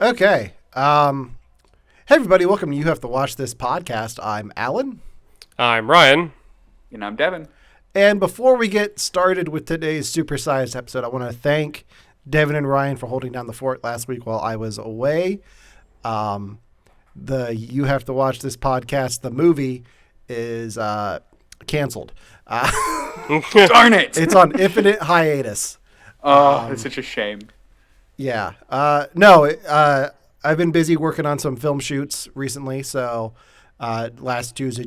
Okay. Hey, everybody. Welcome to You Have to Watch This podcast. I'm Alan. I'm Ryan. And I'm Devin. And before we get started with today's supersized episode, I want to thank Devin and Ryan for holding down the fort last week while I was away. The You Have to Watch This podcast, the movie, is canceled. Darn it! It's on infinite hiatus. It's such a shame. Yeah. I've been busy working on some film shoots recently, so last Tuesday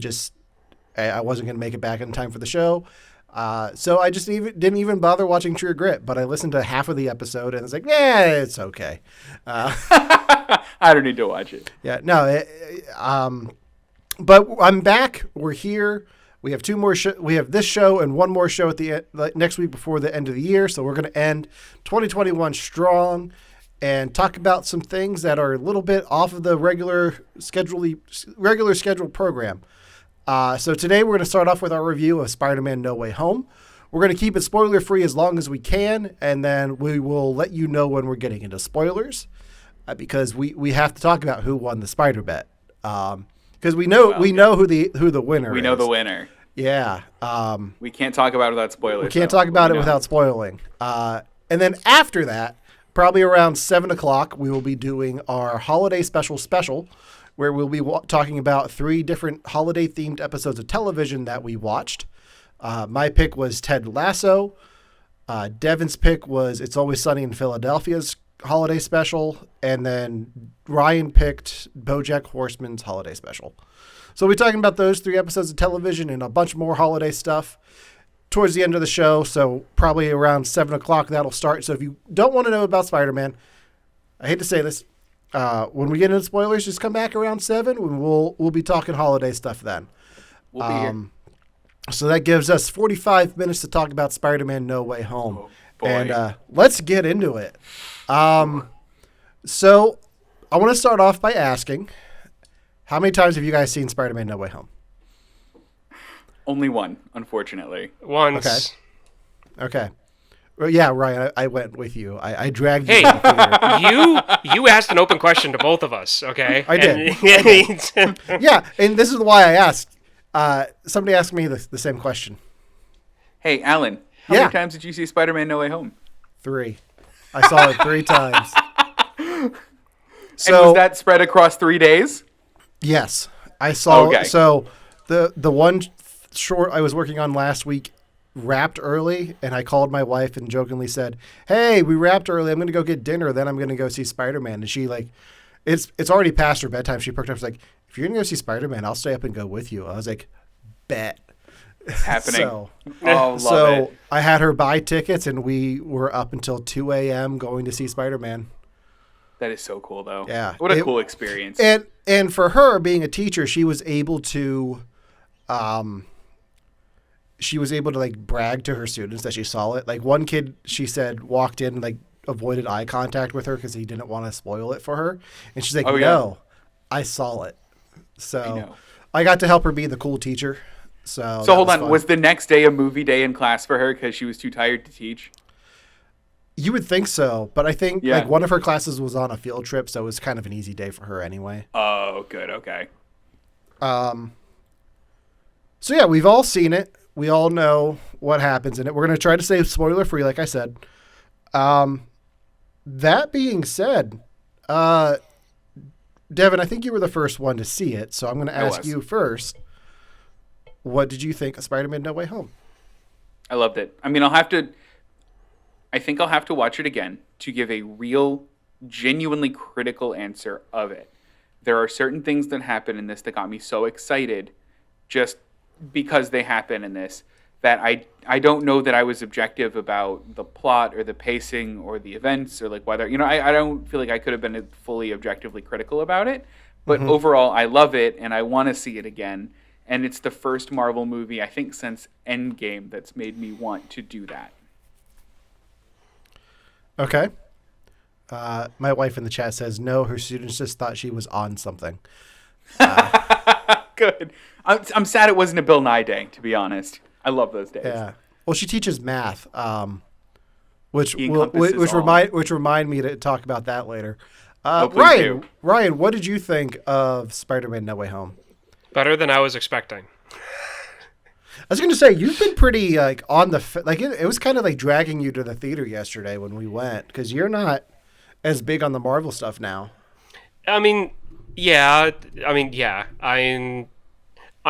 I wasn't going to make it back in time for the show. So I just didn't even bother watching True Grit, but I listened to half of the episode and it's like, it's okay. I don't need to watch it. Yeah, no. But I'm back. We're here. We have two more. We have this show and one more show at the next week before the end of the year. So we're going to end 2021 strong and talk about some things that are a little bit off of the regular scheduled program. So today we're going to start off with our review of Spider-Man No Way Home. We're going to keep it spoiler free as long as we can, and then we will let you know when we're getting into spoilers, because we have to talk about who won the Spider Bet. Because we know who the winner is. We know the winner. Yeah. We can't talk about it without spoilers. We can't talk about it without spoiling. And then after that, probably around 7 o'clock, we will be doing our holiday special, where we'll be talking about 3 different holiday-themed episodes of television that we watched. My pick was Ted Lasso. Devin's pick was It's Always Sunny in Philadelphia's holiday special. And then Ryan picked Bojack Horseman's holiday special. So we'll be talking about those 3 episodes of television and a bunch more holiday stuff towards the end of the show. So probably around 7 o'clock that'll start. So if you don't want to know about Spider-Man, I hate to say this, when we get into spoilers, just come back around 7. We'll be talking holiday stuff then. We'll be here. So that gives us 45 minutes to talk about Spider-Man No Way Home. Oh, boy. And let's get into it. So I want to start off by asking, how many times have you guys seen Spider-Man No Way Home? Only one, unfortunately. Once. Okay. Well, yeah, Ryan, I went with you. I dragged you. Hey, you asked an open question to both of us, okay? I did. Yeah, and this is why I asked. Somebody asked me the same question. Hey, Alan, how many times did you see Spider-Man No Way Home? 3. I saw it 3 times. So, and was that spread across 3 days? Yes. I saw. Okay. So the one short I was working on last week wrapped early, and I called my wife and jokingly said, "Hey, we wrapped early. I'm going to go get dinner. Then I'm going to go see Spider-Man." And she it's already past her bedtime. She perked up. She's like, "If you're going to go see Spider-Man, I'll stay up and go with you." I was like, "Bet." It's happening. So it. I had her buy tickets, and we were up until 2 a.m. going to see Spider-Man. That is so cool, though. Yeah. What a cool experience. And for her, being a teacher, she was able to like brag to her students that she saw it. Like one kid, she said, walked in and like avoided eye contact with her because he didn't want to spoil it for her. And she's like, "No, I saw it." So I got to help her be the cool teacher. So hold on. Was the next day a movie day in class for her because she was too tired to teach? You would think so, but I think like one of her classes was on a field trip, so it was kind of an easy day for her anyway. Oh, good. Okay. So yeah, we've all seen it. We all know what happens in it. We're going to try to stay spoiler free, like I said. That being said, Devin, I think you were the first one to see it, so I'm going to ask you first. What did you think of Spider-Man No Way Home? I loved it. I mean, I think I'll have to watch it again to give a real, genuinely critical answer of it. There are certain things that happen in this that got me so excited just because they happen in this that I don't know that I was objective about the plot or the pacing or the events or like whether, I don't feel like I could have been fully objectively critical about it. But overall, I love it and I want to see it again. And it's the first Marvel movie, I think, since Endgame that's made me want to do that. Okay. My wife in the chat says, no, her students just thought she was on something. Good. I'm sad it wasn't a Bill Nye day, to be honest. I love those days. Yeah. Well, she teaches math, which He encompasses all. remind me to talk about that later. Please do. Ryan, what did you think of Spider-Man: No Way Home? Better than I was expecting. I was going to say, you've been pretty on the it was kind of like dragging you to the theater yesterday when we went, because you're not as big on the Marvel stuff now. I mean, yeah. I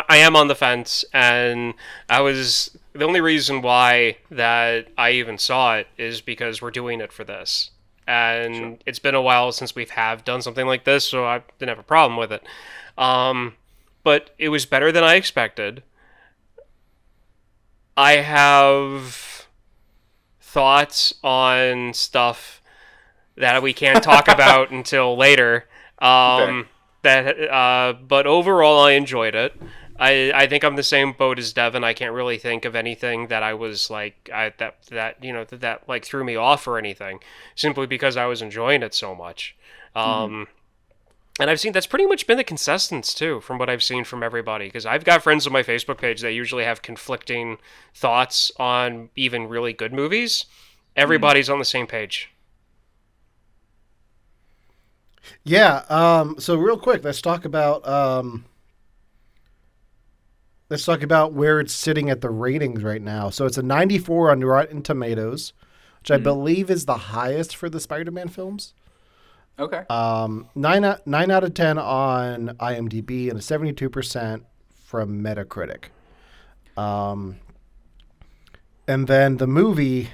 am on the fence, and the only reason why that I even saw it is because we're doing it for this. And sure. It's been a while since we have done something like this, so I didn't have a problem with it. But it was better than I expected. I have thoughts on stuff that we can't talk about until later. But overall, I enjoyed it. I think I'm the same boat as Devin. I can't really think of anything that I was like that like threw me off or anything, simply because I was enjoying it so much. And I've seen that's pretty much been the consensus too, from what I've seen from everybody. Because I've got friends on my Facebook page that usually have conflicting thoughts on even really good movies. Everybody's on the same page. Yeah. So real quick, let's talk about where it's sitting at the ratings right now. So it's a 94 on Rotten Tomatoes, which I believe is the highest for the Spider-Man films. Okay. 9 out of 10 on IMDb and a 72% from Metacritic. And then the movie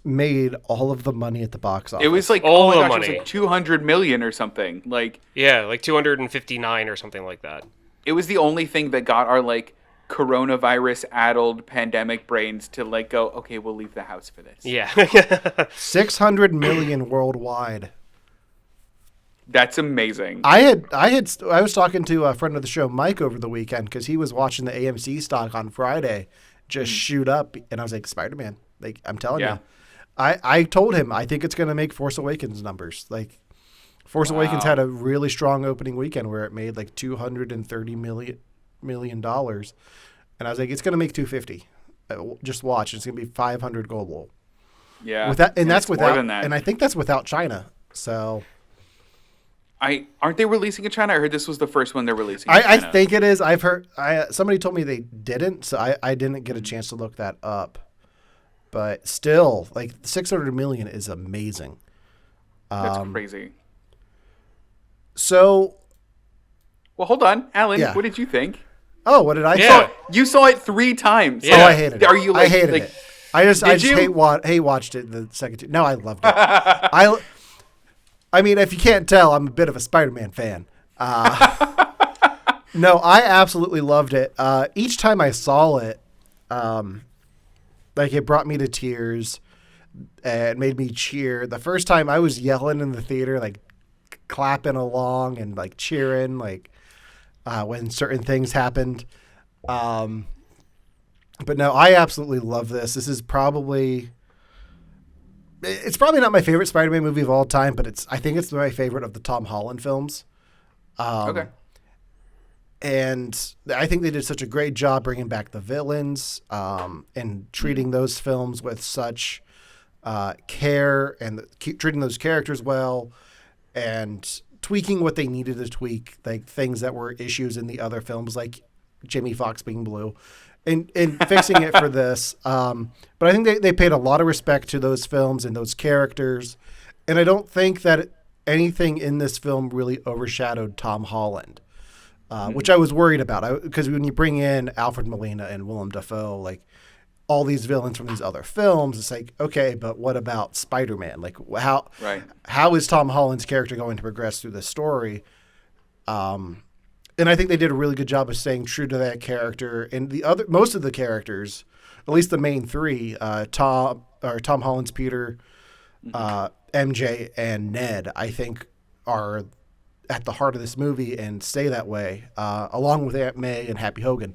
made all of the money at the box office. It was like, all the money. It was like 200 million or something. Like, yeah, like 259 or something like that. It was the only thing that got our like coronavirus-addled pandemic brains to like go, okay, we'll leave the house for this. Yeah. 600 million worldwide. That's amazing. I was talking to a friend of the show, Mike, over the weekend, because he was watching the AMC stock on Friday just shoot up, and I was like, Spider-Man, like, I'm telling you. I told him I think it's going to make Force Awakens numbers. Like, Force Awakens had a really strong opening weekend where it made like $230 million, and I was like, it's going to make 250. Just watch, it's going to be 500 global. Yeah, that's without more than that. And I think that's without China. So, aren't they releasing in China? I heard this was the first one they're releasing. In China. I think it is. I've heard. Somebody told me they didn't, so I didn't get a chance to look that up. But still, like 600 million is amazing. That's crazy. So, well, hold on, Alan. Yeah. What did you think? Oh, what did I Yeah. say? You saw it 3 times. Yeah. Oh, I hated it. Are you? Like, I hated like, it. I just watched it the second time. No, I loved it. I mean, if you can't tell, I'm a bit of a Spider-Man fan. No, I absolutely loved it. Each time I saw it, like it brought me to tears. It made me cheer. The first time I was yelling in the theater, like clapping along and like cheering, like when certain things happened. But no, I absolutely love this. This is probably not my favorite Spider-Man movie of all time, but I think it's my favorite of the Tom Holland films. okay. And I think they did such a great job bringing back the villains and treating those films with such care and treating those characters well and tweaking what they needed to tweak, like things that were issues in the other films, like Jamie Foxx being blue, and fixing it for this. But I think they paid a lot of respect to those films and those characters. And I don't think that anything in this film really overshadowed Tom Holland. Which I was worried about, because when you bring in Alfred Molina and Willem Dafoe, like all these villains from these other films, it's like, okay, but what about Spider-Man? Like how is Tom Holland's character going to progress through the story? And I think they did a really good job of staying true to that character. And most of the characters, at least the main 3, Tom Holland's Peter, MJ, and Ned, I think are at the heart of this movie and stay that way, along with Aunt May and Happy Hogan.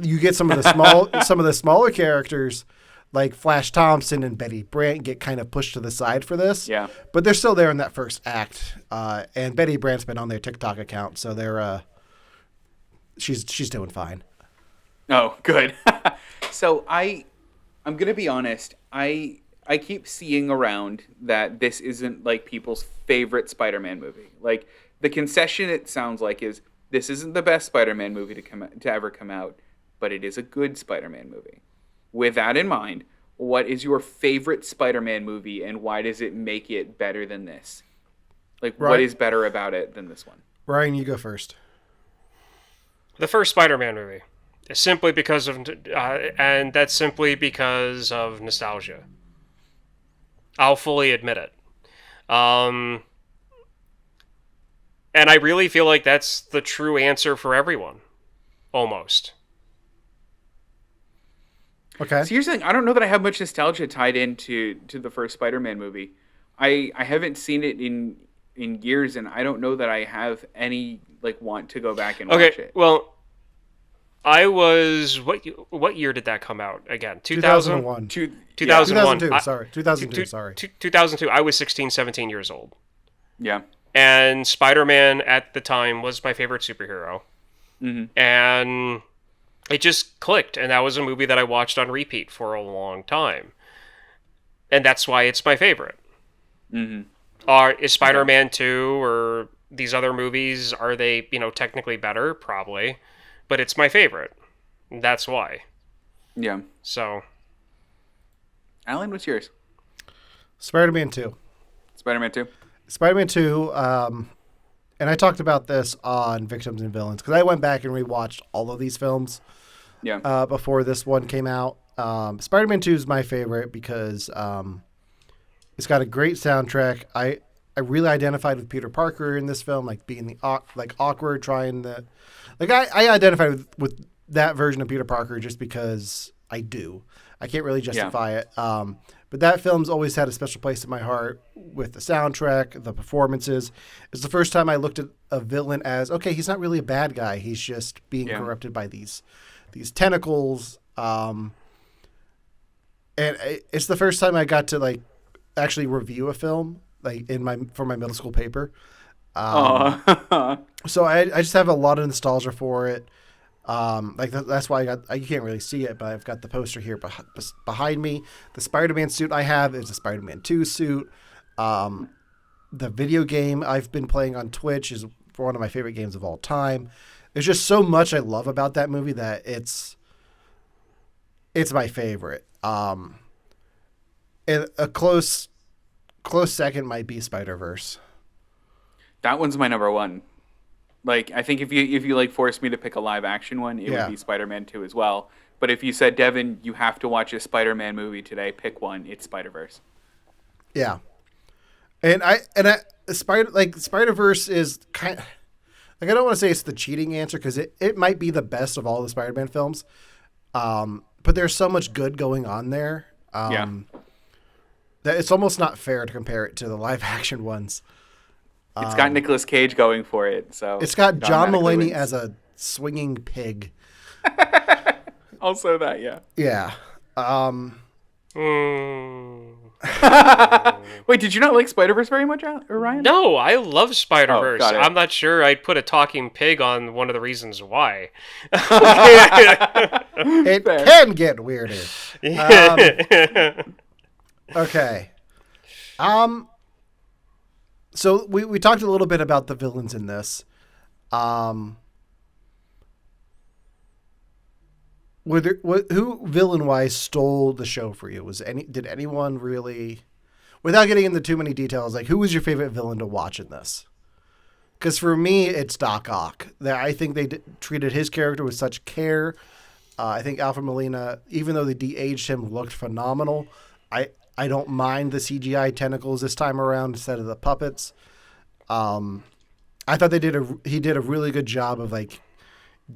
You get some of the smaller characters like Flash Thompson and Betty Brant get kind of pushed to the side for this. Yeah. But they're still there in that first act. And Betty Brant's been on their TikTok account, so they're she's doing fine. Oh, good. So I'm gonna be honest. I keep seeing around that this isn't like people's favorite Spider-Man movie. Like the concession, it sounds like, is this isn't the best Spider-Man movie to ever come out, but it is a good Spider-Man movie. With that in mind, what is your favorite Spider-Man movie, and why does it make it better than this? Like, Right. what is better about it than this one? Ryan, you go first. The first Spider-Man movie. Simply because of, and that's simply because of nostalgia. I'll fully admit it. And I really feel like that's the true answer for everyone. Almost. Okay. So here's the thing. I don't know that I have much nostalgia tied into the first Spider-Man movie. I haven't seen it in years, and I don't know that I have any like want to go back and watch Okay, it. well, I was... What year did that come out again? 2001. 2001. 2002, sorry. 2002, sorry. 2002. I was 16, 17 years old. Yeah. And Spider-Man at the time was my favorite superhero. Mm-hmm. And it just clicked. And that was a movie that I watched on repeat for a long time. And that's why it's my favorite. Mm-hmm. Is Spider-Man 2 or these other movies, are they, technically better? Probably. But it's my favorite. That's why. Yeah. So... Alan, what's yours? Spider-Man 2. Spider-Man 2? Spider-Man 2, and I talked about this on Victims and Villains, because I went back and rewatched all of these films Yeah. before this one came out. Spider-Man 2 is my favorite because it's got a great soundtrack. I really identified with Peter Parker in this film, like being the awkward, trying the... I identified with that version of Peter Parker just because I do. I can't really justify it. But that film's always had a special place in my heart with the soundtrack, the performances. It's the first time I looked at a villain as, okay, he's not really a bad guy. He's just being corrupted by these tentacles. And it's the first time I got to actually review a film for my middle school paper. So I just have a lot of nostalgia for it. That's why you can't really see it, but I've got the poster here behind me. The Spider-Man suit I have is a Spider-Man 2 suit. The video game I've been playing on Twitch is one of my favorite games of all time. There's just so much I love about that movie that it's my favorite. And a close second might be Spider-Verse. That one's my number one. I think if you forced me to pick a live action one, it would be Spider-Man 2 as well. But if you said, Devin, you have to watch a Spider-Man movie today, pick one, it's Spider-Verse. Yeah. And Spider-Verse is kind of, I don't want to say it's the cheating answer because it might be the best of all the Spider-Man films. But there's so much good going on there. That it's almost not fair to compare it to the live action ones. It's got Nicolas Cage going for it, so it's got John Mulaney wins. as a swinging pig. Also that, yeah. Yeah. Wait, did you not like Spider-Verse very much, Ryan? No, I love Spider-Verse. got it. I'm not sure I'd put a talking pig on one of the reasons why. It Fair. can get weirder. Okay. So we talked a little bit about the villains in this. Who villain-wise stole the show for you? Did anyone really, without getting into too many details, who was your favorite villain to watch in this? Because for me, it's Doc Ock. I think they treated his character with such care. I think Alfred Molina, even though they de-aged him, looked phenomenal. I don't mind the CGI tentacles this time around instead of the puppets. I thought he did a really good job of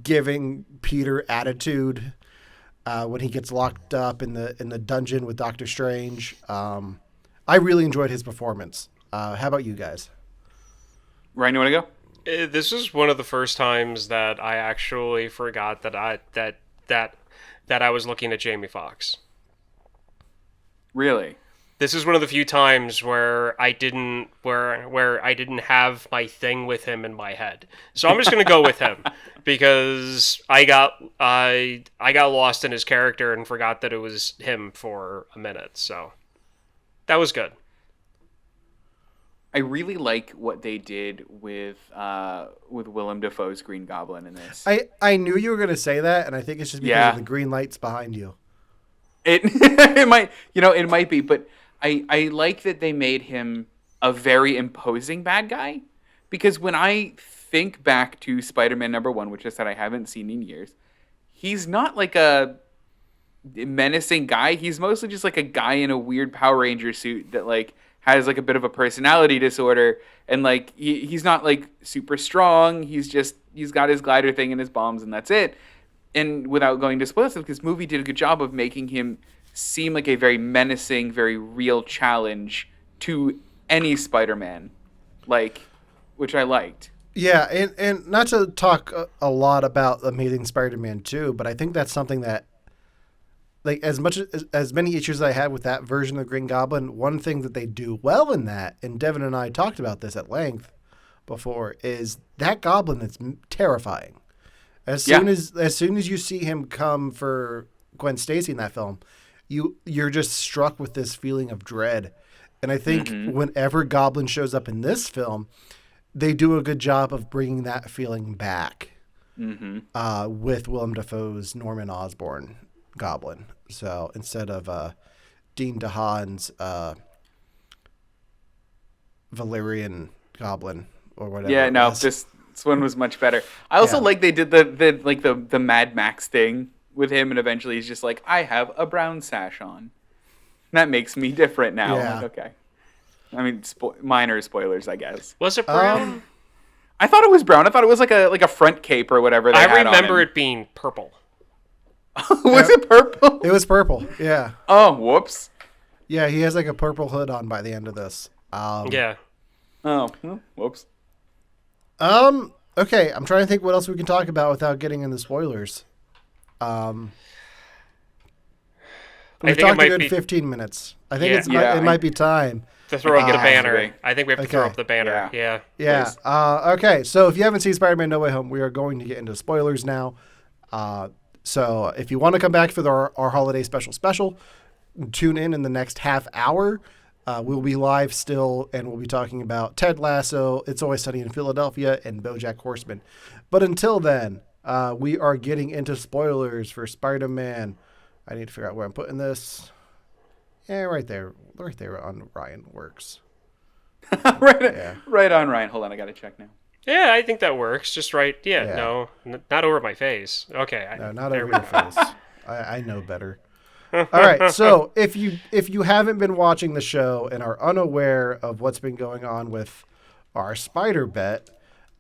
giving Peter attitude when he gets locked up in the dungeon with Doctor Strange. I really enjoyed his performance. How about you guys? Ryan, you want to go? This is one of the first times that I actually forgot that I was looking at Jamie Foxx. Really? This is one of the few times where I didn't have my thing with him in my head. So I'm just gonna go with him because I got lost in his character and forgot that it was him for a minute. So That was good. I really like what they did with Willem Dafoe's Green Goblin in this. I knew you were going to say that, and I think it's just because of the green lights behind you. It might, it might be, but I like that they made him a very imposing bad guy, because when I think back to Spider-Man #1, which I said I haven't seen in years, he's not like a menacing guy. He's mostly just like a guy in a weird Power Ranger suit that like has like a bit of a personality disorder, and like he's not like super strong. He's got his glider thing and his bombs, and that's it. And without going to spoil stuff, this movie did a good job of making him seem like a very menacing, very real challenge to any Spider-Man, like, which I liked. Yeah, and not to talk a lot about Amazing Spider-Man 2, but I think that's something that, like, as many issues as I had with that version of Green Goblin, one thing that they do well in that, and Devin and I talked about this at length before, is that Goblin is terrifying. As soon as you see him come for Gwen Stacy in that film, you're just struck with this feeling of dread. And I think whenever Goblin shows up in this film, they do a good job of bringing that feeling back with Willem Dafoe's Norman Osborn Goblin. So instead of Dean DeHaan's Valerian Goblin or whatever. Yeah, no, this one was much better. I also like they did the Mad Max thing with him, and eventually he's just like, I have a brown sash on. That makes me different now. Yeah. Like, okay. I mean, minor spoilers, I guess. Was it brown? I thought it was brown. I thought it was like a front cape or whatever they had on him. I remember it being purple. Was it purple? It was purple, yeah. Oh, whoops. Yeah, he has like a purple hood on by the end of this. Yeah. Oh, whoops. Okay, I'm trying to think what else we can talk about without getting into spoilers. We've talked a good 15 minutes. I think it might be time to throw up the banner. I think we have to throw up the banner. Yeah. Okay, so if you haven't seen Spider-Man No Way Home, we are going to get into spoilers now. So if you want to come back for our holiday special, tune in the next half hour. We'll be live still, and we'll be talking about Ted Lasso, It's Always Sunny in Philadelphia, and Bojack Horseman. But until then, we are getting into spoilers for Spider-Man. I need to figure out where I'm putting this. Yeah, right there on Ryan works. Right on, Ryan. Hold on, I got to check now. Yeah, I think that works. Just right. Yeah. No, not over my face. Okay. No, not over your face. I know better. All right. So if you haven't been watching the show and are unaware of what's been going on with our Spider Bet,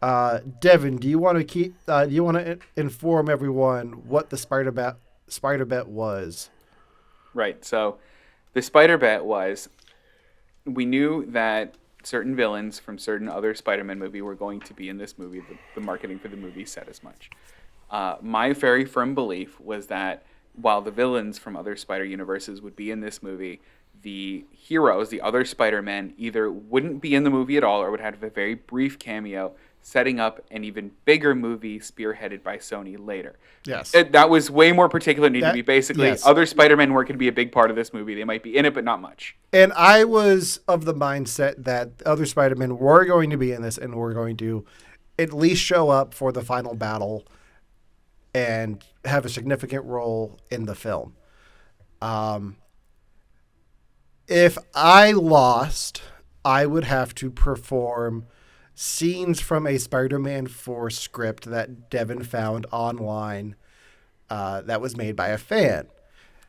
Devin, do you want to inform everyone what the Spider Bet was? Right. So the Spider Bet was, we knew that certain villains from certain other Spider-Man movie were going to be in this movie. The marketing for the movie said as much. My very firm belief was that while the villains from other Spider universes would be in this movie, the heroes, the other Spider-Men, either wouldn't be in the movie at all or would have a very brief cameo, setting up an even bigger movie spearheaded by Sony later. Yes. That was way more particular to be. Basically, other Spider-Men were going to be a big part of this movie. They might be in it, but not much. And I was of the mindset that other Spider-Men were going to be in this and were going to at least show up for the final battle and have a significant role in the film. If I lost, I would have to perform scenes from a Spider-Man 4 script that Devin found online that was made by a fan.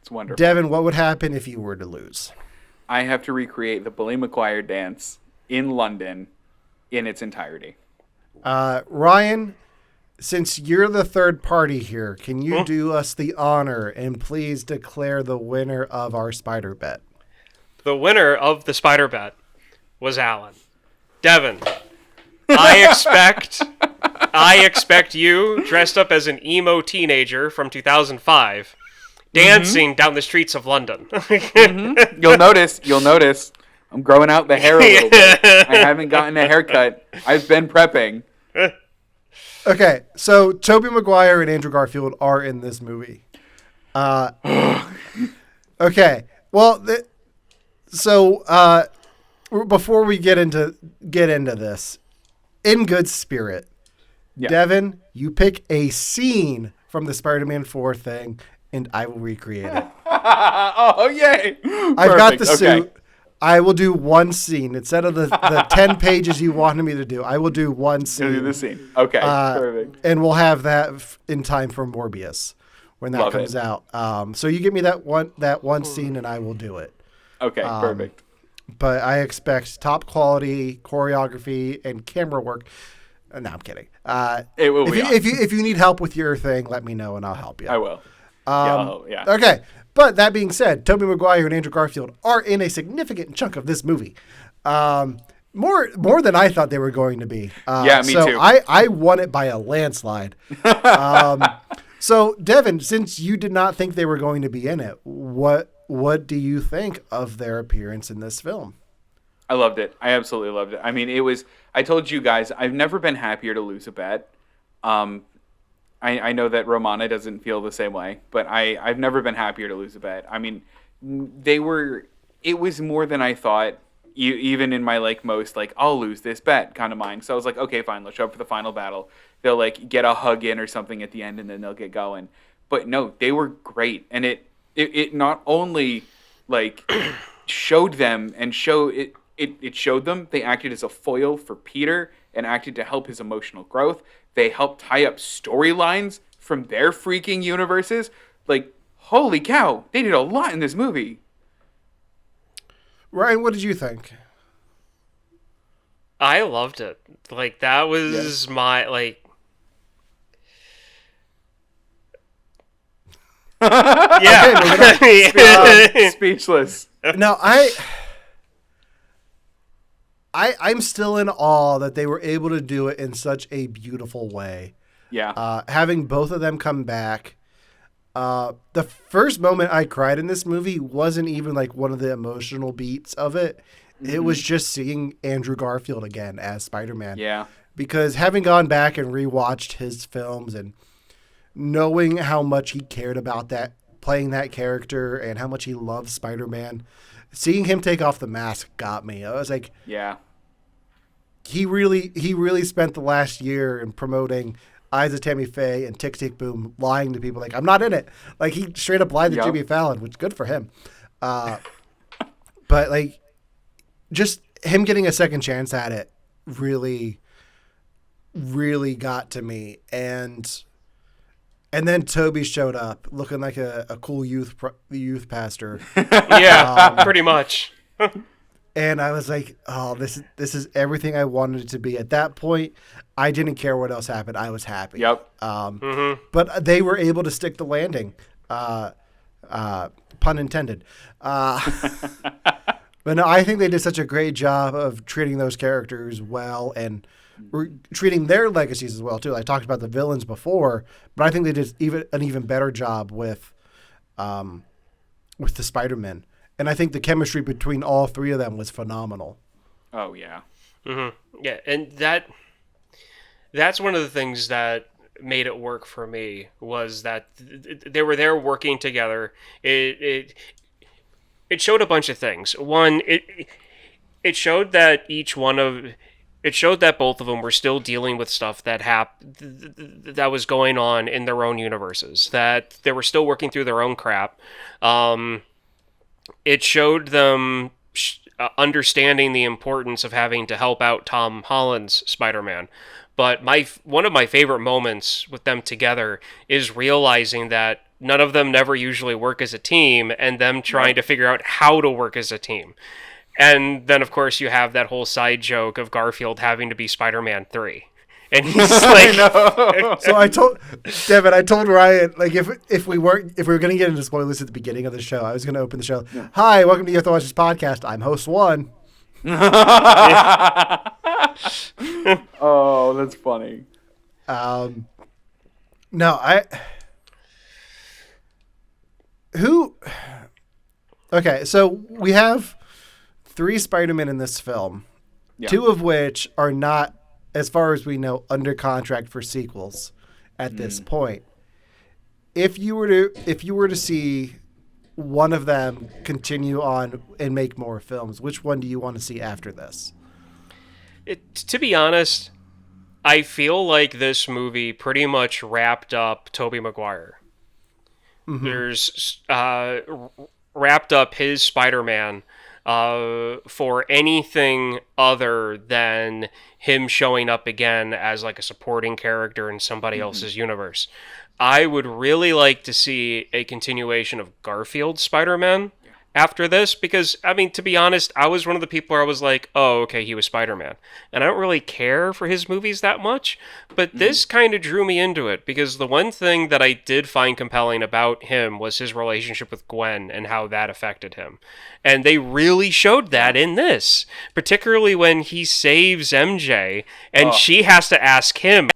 It's wonderful. Devin, what would happen if you were to lose? I have to recreate the Bully Maguire dance in London in its entirety. Ryan, since you're the third party here, can you do us the honor and please declare the winner of our Spider Bet? The winner of the Spider Bet was Alan. Devin, I expect you, dressed up as an emo teenager from 2005, dancing down the streets of London. You'll notice, I'm growing out the hair a little bit. I haven't gotten a haircut. I've been prepping. Okay, so Tobey Maguire and Andrew Garfield are in this movie. Okay, well, So before we get into this, in good spirit, Yeah. Devin, you pick a scene from the Spider-Man 4 thing, and I will recreate it. Oh, yay. I've got the Perfect. Okay. suit. I will do one scene instead of the 10 pages you wanted me to do. I will do one scene. You'll do the scene. Okay. Perfect. And we'll have that in time for Morbius when that Love comes it. out. So you give me that one scene, and I will do it. Okay. Perfect. But I expect top quality choreography and camera work. No, I'm kidding. It will be. If you need help with your thing, let me know and I'll help you. I will. Yeah. Okay. But that being said, Tobey Maguire and Andrew Garfield are in a significant chunk of this movie. More than I thought they were going to be. Yeah, me too. I won it by a landslide. So, Devin, since you did not think they were going to be in it, what do you think of their appearance in this film? I loved it. I absolutely loved it. I mean, I told you guys, I've never been happier to lose a bet. I know that Romana doesn't feel the same way, but I've never been happier to lose a bet. I mean, it was more than I thought, even in my most I'll lose this bet kind of mind. So I was like, okay, fine, let's show up for the final battle. They'll get a hug in or something at the end and then they'll get going. But no, they were great. And it not only showed them and it showed them they acted as a foil for Peter and acted to help his emotional growth. They helped tie up storylines from their freaking universes. Holy cow, they did a lot in this movie. Ryan, what did you think? I loved it. That was my Yeah. Speechless. No, I'm still in awe that they were able to do it in such a beautiful way. Yeah. Having both of them come back. The first moment I cried in this movie wasn't even one of the emotional beats of it. Mm-hmm. It was just seeing Andrew Garfield again as Spider-Man. Yeah. Because having gone back and rewatched his films and knowing how much he cared about that, playing that character and how much he loved Spider-Man, seeing him take off the mask got me. I was like, yeah. He really spent the last year in promoting Eyes of Tammy Faye and Tick Tick Boom, lying to people I'm not in it. He straight up lied to Jimmy Fallon, which is good for him. But just him getting a second chance at it really, really got to me. And then Toby showed up looking like a cool youth pastor. Yeah, pretty much. And I was like, oh, this is everything I wanted it to be. At that point, I didn't care what else happened. I was happy. Yep. But they were able to stick the landing. Pun intended. But no, I think they did such a great job of treating those characters well and treating their legacies as well, too. I talked about the villains before, but I think they did an even better job with the Spider-Man. And I think the chemistry between all three of them was phenomenal. Oh, yeah. Mm-hmm. Yeah, and that's one of the things that made it work for me was that they were there working together. It showed a bunch of things. One, it showed that it showed that both of them were still dealing with stuff that that was going on in their own universes, that they were still working through their own crap. It showed them understanding the importance of having to help out Tom Holland's Spider-Man. But one of my favorite moments with them together is realizing that none of them never usually work as a team, and them trying to figure out how to work as a team. And then, of course, you have that whole side joke of Garfield having to be Spider-Man 3. And he's So I told Ryan, if we were going to get into spoilers at the beginning of the show, I was going to open the show. Yeah. Hi, welcome to Your Thoughts Podcast. I'm host 1. Oh, that's funny. Okay, so we have 3 Spider-Men in this film, 2 of which are not, as far as we know, under contract for sequels at this point. If you were to see one of them continue on and make more films? Which one do you want to see after this? To be honest, I feel like this movie pretty much wrapped up Tobey Maguire. There's wrapped up his Spider-Man for anything other than him showing up again as like a supporting character in somebody else's universe. I would really like to see a continuation of Garfield's Spider-Man after this, because, I mean, to be honest, I was one of the people where I was like, oh, okay, he was Spider-Man. And I don't really care for his movies that much, but this kind of drew me into it, because the one thing that I did find compelling about him was his relationship with Gwen and how that affected him. And they really showed that in this, particularly when he saves MJ, and she has to ask him.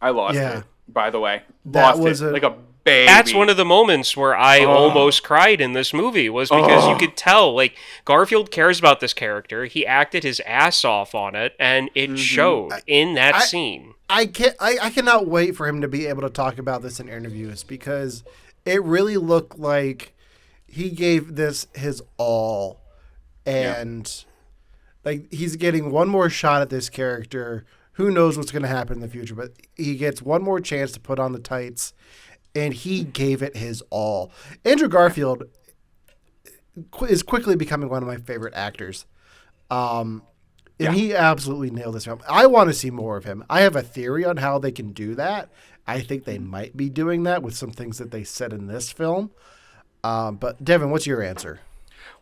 I lost Yeah. it, by the way. That Lost was it a- like a baby. That's one of the moments where I almost cried in this movie, was because you could tell, like, Garfield cares about this character. He acted his ass off on it, and it showed in that scene. I cannot wait for him to be able to talk about this in interviews, because it really looked like he gave this his all, and like he's getting one more shot at this character. Who knows what's going to happen in the future, but he gets one more chance to put on the tights, and he gave it his all. Andrew Garfield is quickly becoming one of my favorite actors. And he absolutely nailed this film. I want to see more of him. I have a theory on how they can do that. I think they might be doing that with some things that they said in this film. But Devin, what's your answer?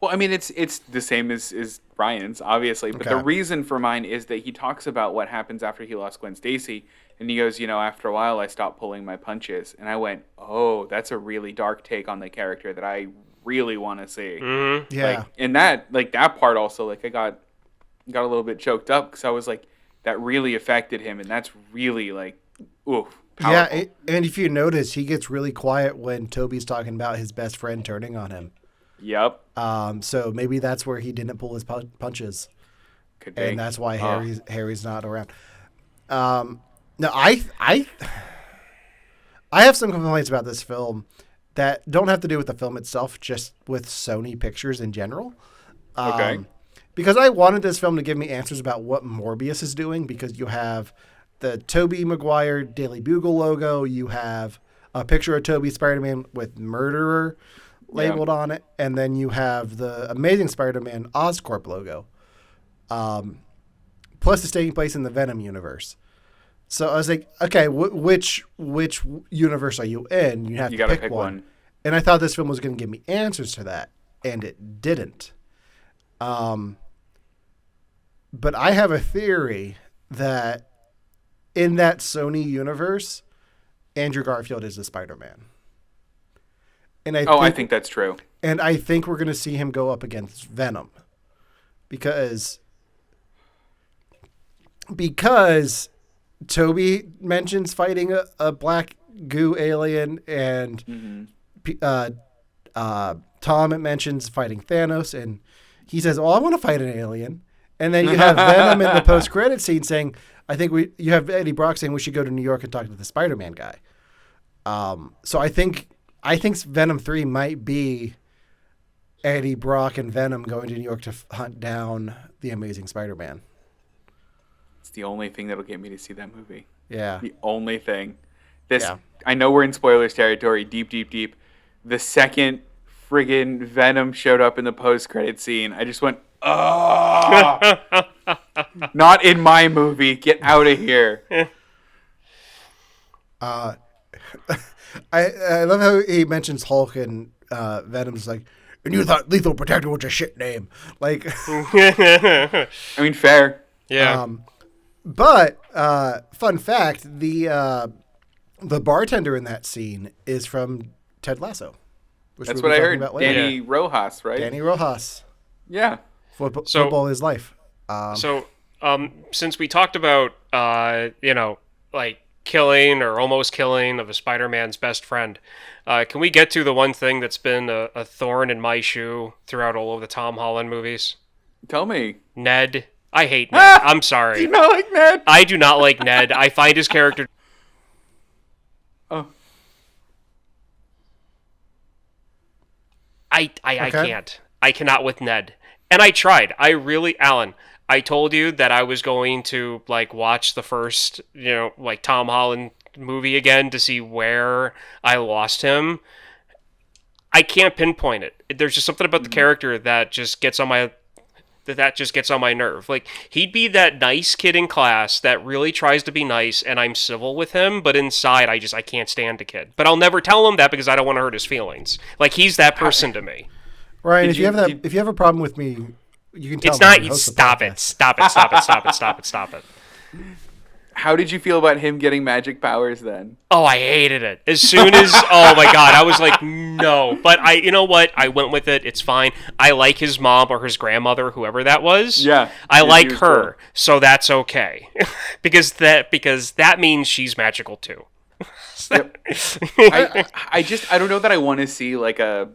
Well, I mean, it's the same as Ryan's, obviously. But the reason for mine is that he talks about what happens after he lost Gwen Stacy. And he goes, after a while, I stopped pulling my punches. And I went, oh, that's a really dark take on the character that I really want to see. Yeah. And that part also, I got a little bit choked up, because I was like, that really affected him. And that's really, powerful. Yeah, and if you notice, he gets really quiet when Toby's talking about his best friend turning on him. Yep. So maybe that's where he didn't pull his punches. Could be. And that's why Harry's not around. No, I have some complaints about this film that don't have to do with the film itself, just with Sony Pictures in general. Okay. Because I wanted this film to give me answers about what Morbius is doing, because you have the Tobey Maguire Daily Bugle logo, you have a picture of Tobey Spider-Man with Murderer labeled on it, and then you have the Amazing Spider-Man Oscorp logo. Plus it's taking place in the Venom universe. So I was like, okay, which universe are you in? You have to pick one. And I thought this film was going to give me answers to that, and it didn't. But I have a theory that in that Sony universe, Andrew Garfield is the Spider-Man. And I think that's true. And I think we're going to see him go up against Venom. Because Toby mentions fighting a black goo alien, and Tom mentions fighting Thanos, and he says, "Oh, I want to fight an alien." And then you have Venom in the post-credit scene saying, "I think you have Eddie Brock saying we should go to New York and talk to the Spider-Man guy." So I think Venom 3 might be Eddie Brock and Venom going to New York to hunt down the Amazing Spider-Man. It's the only thing that'll get me to see that movie. Yeah. The only thing. I know we're in spoilers territory, deep. The second friggin' Venom showed up in the post-credit scene, I just went, oh! Not in my movie. Get out of here. I love how he mentions Hulk, and Venom's like, and you thought Lethal Protector was a shit name. Like, I mean, fair. Yeah. But fun fact, the bartender in that scene is from Ted Lasso. That's what I heard. Danny Rojas, right? Danny Rojas. Yeah. Football is life. Since we talked about, killing or almost killing of a Spider-Man's best friend, can we get to the one thing that's been a thorn in my shoe throughout all of the Tom Holland movies? Tell me. Ned. I hate Ned. I'm sorry. Do you not like Ned? I do not like Ned. I find his character... Oh. I Okay. can't. I cannot with Ned. And I tried. Alan, I told you that I was going to like watch the first, like Tom Holland movie again to see where I lost him. I can't pinpoint it. There's just something about the character that just gets on my nerve. Like, he'd be that nice kid in class that really tries to be nice, and I'm civil with him, but inside I can't stand the kid. But I'll never tell him that because I don't want to hurt his feelings. Like, he's that person to me. Ryan, Did if you you- have that, did- if you have a problem with me, you can tell It's me. not. I host the Stop podcast. it. Stop it. Stop it. Stop it. Stop it. Stop it. Stop it. How did you feel about him getting magic powers then? Oh, I hated it. As soon as, oh my God, I was like, no. But you know what? I went with it. It's fine. I like his mom or his grandmother, whoever that was. Yeah. I Yeah, like she was her, cool. so that's okay. because that means she's magical too. Yep. I don't know that I want to see like a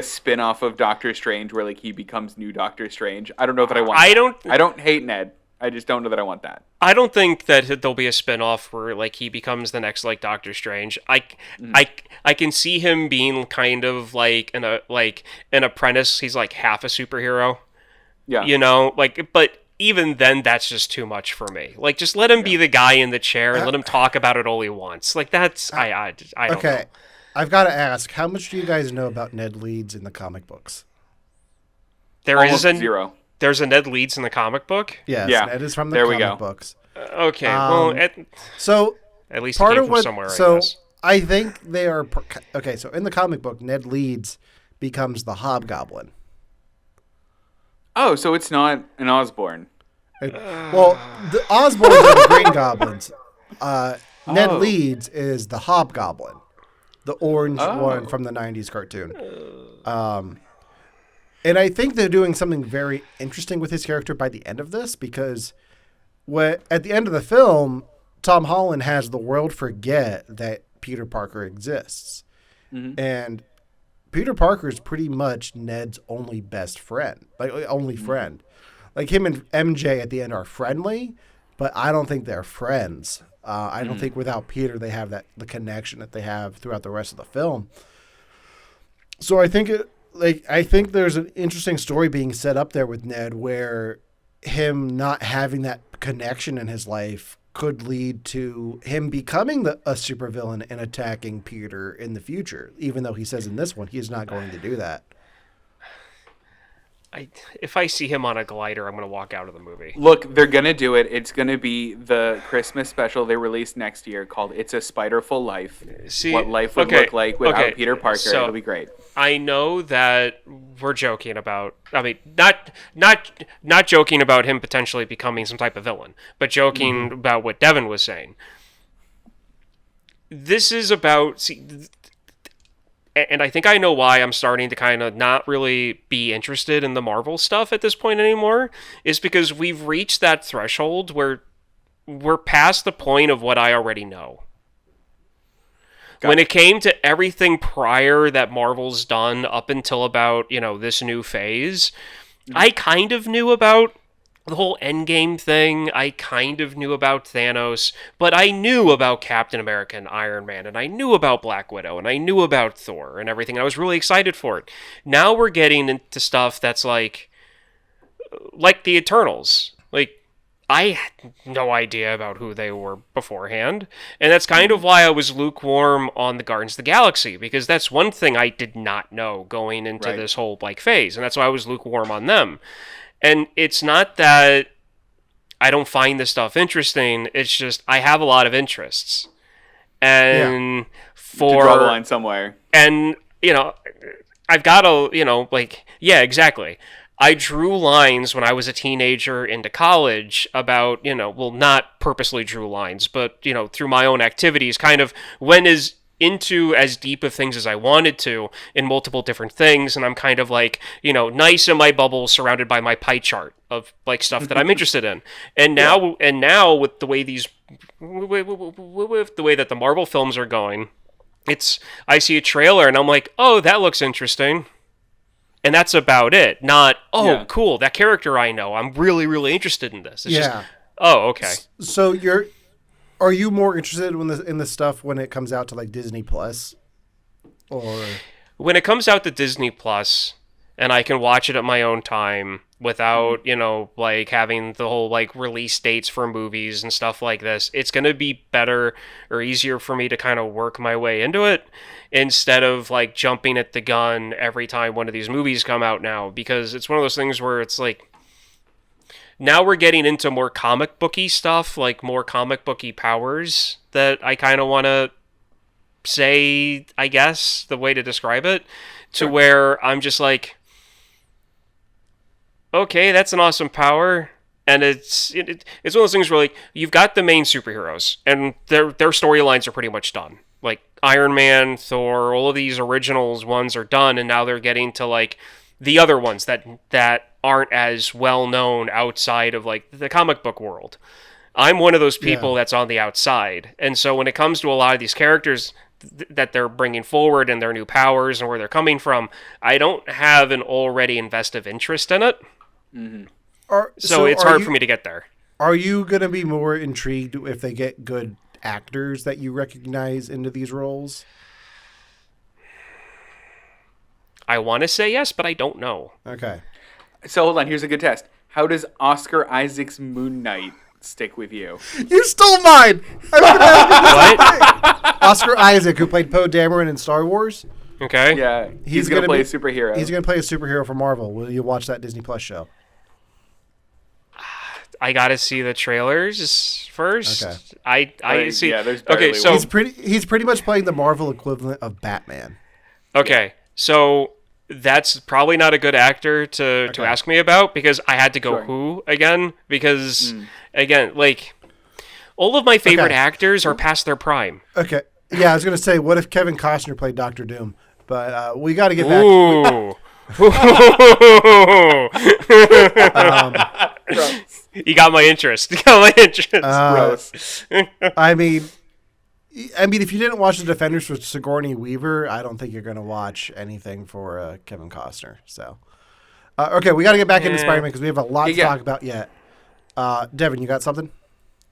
spin-off of Doctor Strange where like he becomes new Doctor Strange. I don't know that I want that. I don't hate Ned. I just don't know that I want that. I don't think that there'll be a spin-off where like he becomes the next like Doctor Strange. I can see him being kind of like an apprentice. He's like half a superhero. Yeah. But even then that's just too much for me. Like, just let him be the guy in the chair and let him talk about it all he wants. Like, that's I don't know. Okay, I've got to ask, how much do you guys know about Ned Leeds in the comic books? Almost zero. There's a Ned Leeds in the comic book. Yes, Yeah, Ned is from the there we comic go. books. Okay, So at least it part came of from what, somewhere. I so guess. I think they are okay. So in the comic book, Ned Leeds becomes the Hobgoblin. Oh, so it's not an Osborn. Well, the Osborns are the Green Goblins. Ned Oh. Leeds is the Hobgoblin, the orange Oh. one from the '90s cartoon. And I think they're doing something very interesting with his character by the end of this, because at the end of the film, Tom Holland has the world forget that Peter Parker exists. And Peter Parker is pretty much Ned's only best friend, like only friend. Like, him and MJ at the end are friendly, but I don't think they're friends. I don't think without Peter they have the connection that they have throughout the rest of the film. So I think there's an interesting story being set up there with Ned, where him not having that connection in his life could lead to him becoming a supervillain and attacking Peter in the future, even though he says in this one he is not going to do that. If I see him on a glider, I'm gonna walk out of the movie. Look, they're gonna do it. It's gonna be the Christmas special they release next year called "It's a Spiderful Life." See, what life would okay, look like without okay, Peter Parker. so- It'll be great. I know that we're joking about. I mean, not joking about him potentially becoming some type of villain, but joking about what Devin was saying. This is about and I think I know why I'm starting to kind of not really be interested in the Marvel stuff at this point anymore, is because we've reached that threshold where we're past the point of what I already know. When it came to everything prior that Marvel's done up until about, this new phase, I kind of knew about the whole Endgame thing. I kind of knew about Thanos, but I knew about Captain America and Iron Man, and I knew about Black Widow, and I knew about Thor and everything. I was really excited for it. Now we're getting into stuff that's like the Eternals. Like, I had no idea about who they were beforehand, and that's kind of why I was lukewarm on the Guardians of the Galaxy, because that's one thing I did not know going into Right. this whole phase, and that's why I was lukewarm on them. And it's not that I don't find this stuff interesting, it's just I have a lot of interests. And To draw the for line somewhere. and I've got to yeah, exactly. I drew lines when I was a teenager into college about, not purposely drew lines, but, through my own activities, kind of went into as deep of things as I wanted to in multiple different things. And I'm kind of nice in my bubble, surrounded by my pie chart of stuff that I'm interested in. And now with the way with the way that the Marvel films are going, I see a trailer and I'm like, oh, that looks interesting. And that's about it. Not, cool, that character I know. I'm really, really interested in this. It's just, okay. So are you more interested in the stuff when it comes out to Disney Plus, or? when it comes out to Disney Plus and I can watch it at my own time without, like having the whole like release dates for movies and stuff like this, it's going to be better or easier for me to kind of work my way into it instead of like jumping at the gun every time one of these movies come out now, because it's one of those things where it's like now we're getting into more comic booky stuff, like more comic booky powers that I kind of want to say, I guess, the way to describe it, to where I'm just like, okay, that's an awesome power. And it's one of those things where like you've got the main superheroes and their storylines are pretty much done. Like Iron Man, Thor, all of these originals ones are done, and now they're getting to like the other ones that aren't as well known outside of like the comic book world. I'm one of those people that's on the outside. And so when it comes to a lot of these characters that they're bringing forward and their new powers and where they're coming from, I don't have an already invested interest in it. Mm-hmm. So it's hard for me to get there. Are you going to be more intrigued if they get good actors that you recognize into these roles? I want to say yes, but I don't know. Okay. So hold on, here's a good test. How does Oscar Isaac's Moon Knight stick with you? You stole mine! What? Oscar Isaac, who played Poe Dameron in Star Wars. Okay. Yeah, he's going to play a superhero. He's going to play a superhero for Marvel. Will you watch that Disney Plus show? I gotta see the trailers first. Okay. I see. Yeah, there's okay, barely so He's pretty much playing the Marvel equivalent of Batman. okay, so that's probably not a good actor to ask me about, because I had to go who again, because again, like all of my favorite actors are past their prime. Okay. Yeah, I was going to say, what if Kevin Costner played Doctor Doom? But we got to get back. Ooh. You got my interest. Gross. I mean, if you didn't watch The Defenders with Sigourney Weaver, I don't think you're going to watch anything for Kevin Costner. So, okay, we got to get back into Spider-Man because we have a lot to talk about yet. Devin, you got something?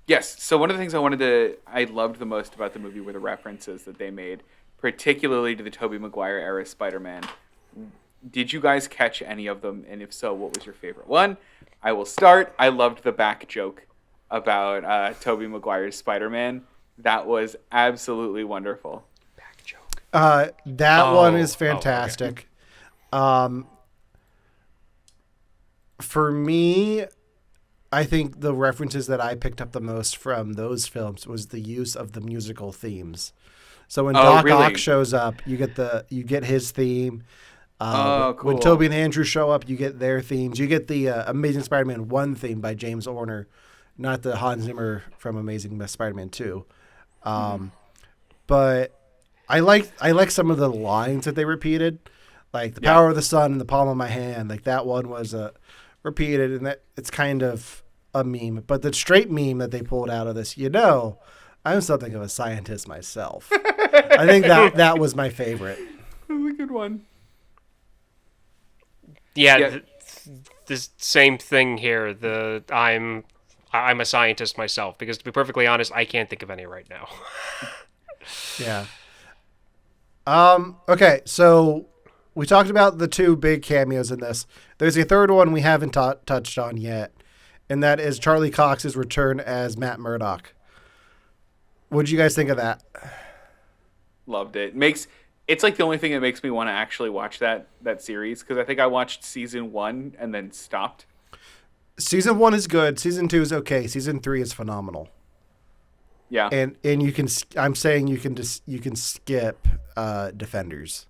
Yes. So one of the things I loved the most about the movie were the references that they made, particularly to the Tobey Maguire era Spider-Man. Did you guys catch any of them? And if so, what was your favorite one? I will start. I loved the back joke about Tobey Maguire's Spider-Man. That was absolutely wonderful. Back joke. That one is fantastic. Okay. For me, I think the references that I picked up the most from those films was the use of the musical themes. So when Doc Ock shows up, you get his theme. Cool. When Toby and Andrew show up, you get their themes. You get the Amazing Spider-Man 1 theme by James Horner, not the Hans Zimmer from Amazing Spider-Man 2. But I like some of the lines that they repeated, like the power of the sun in the palm of my hand. Like that one was repeated, and that it's kind of a meme. But the straight meme that they pulled out of this, I'm something of a scientist myself. I think that was my favorite. That was a good one. Yeah. The same thing here. I'm a scientist myself, because to be perfectly honest, I can't think of any right now. Yeah. Okay, so we talked about the two big cameos in this. There's a third one we haven't touched on yet, and that is Charlie Cox's return as Matt Murdock. What did you guys think of that? Loved it. It's like the only thing that makes me want to actually watch that series, because I think I watched season 1 and then stopped. Season 1 is good. Season 2 is okay. Season 3 is phenomenal. Yeah. And you can. I'm saying you can skip Defenders.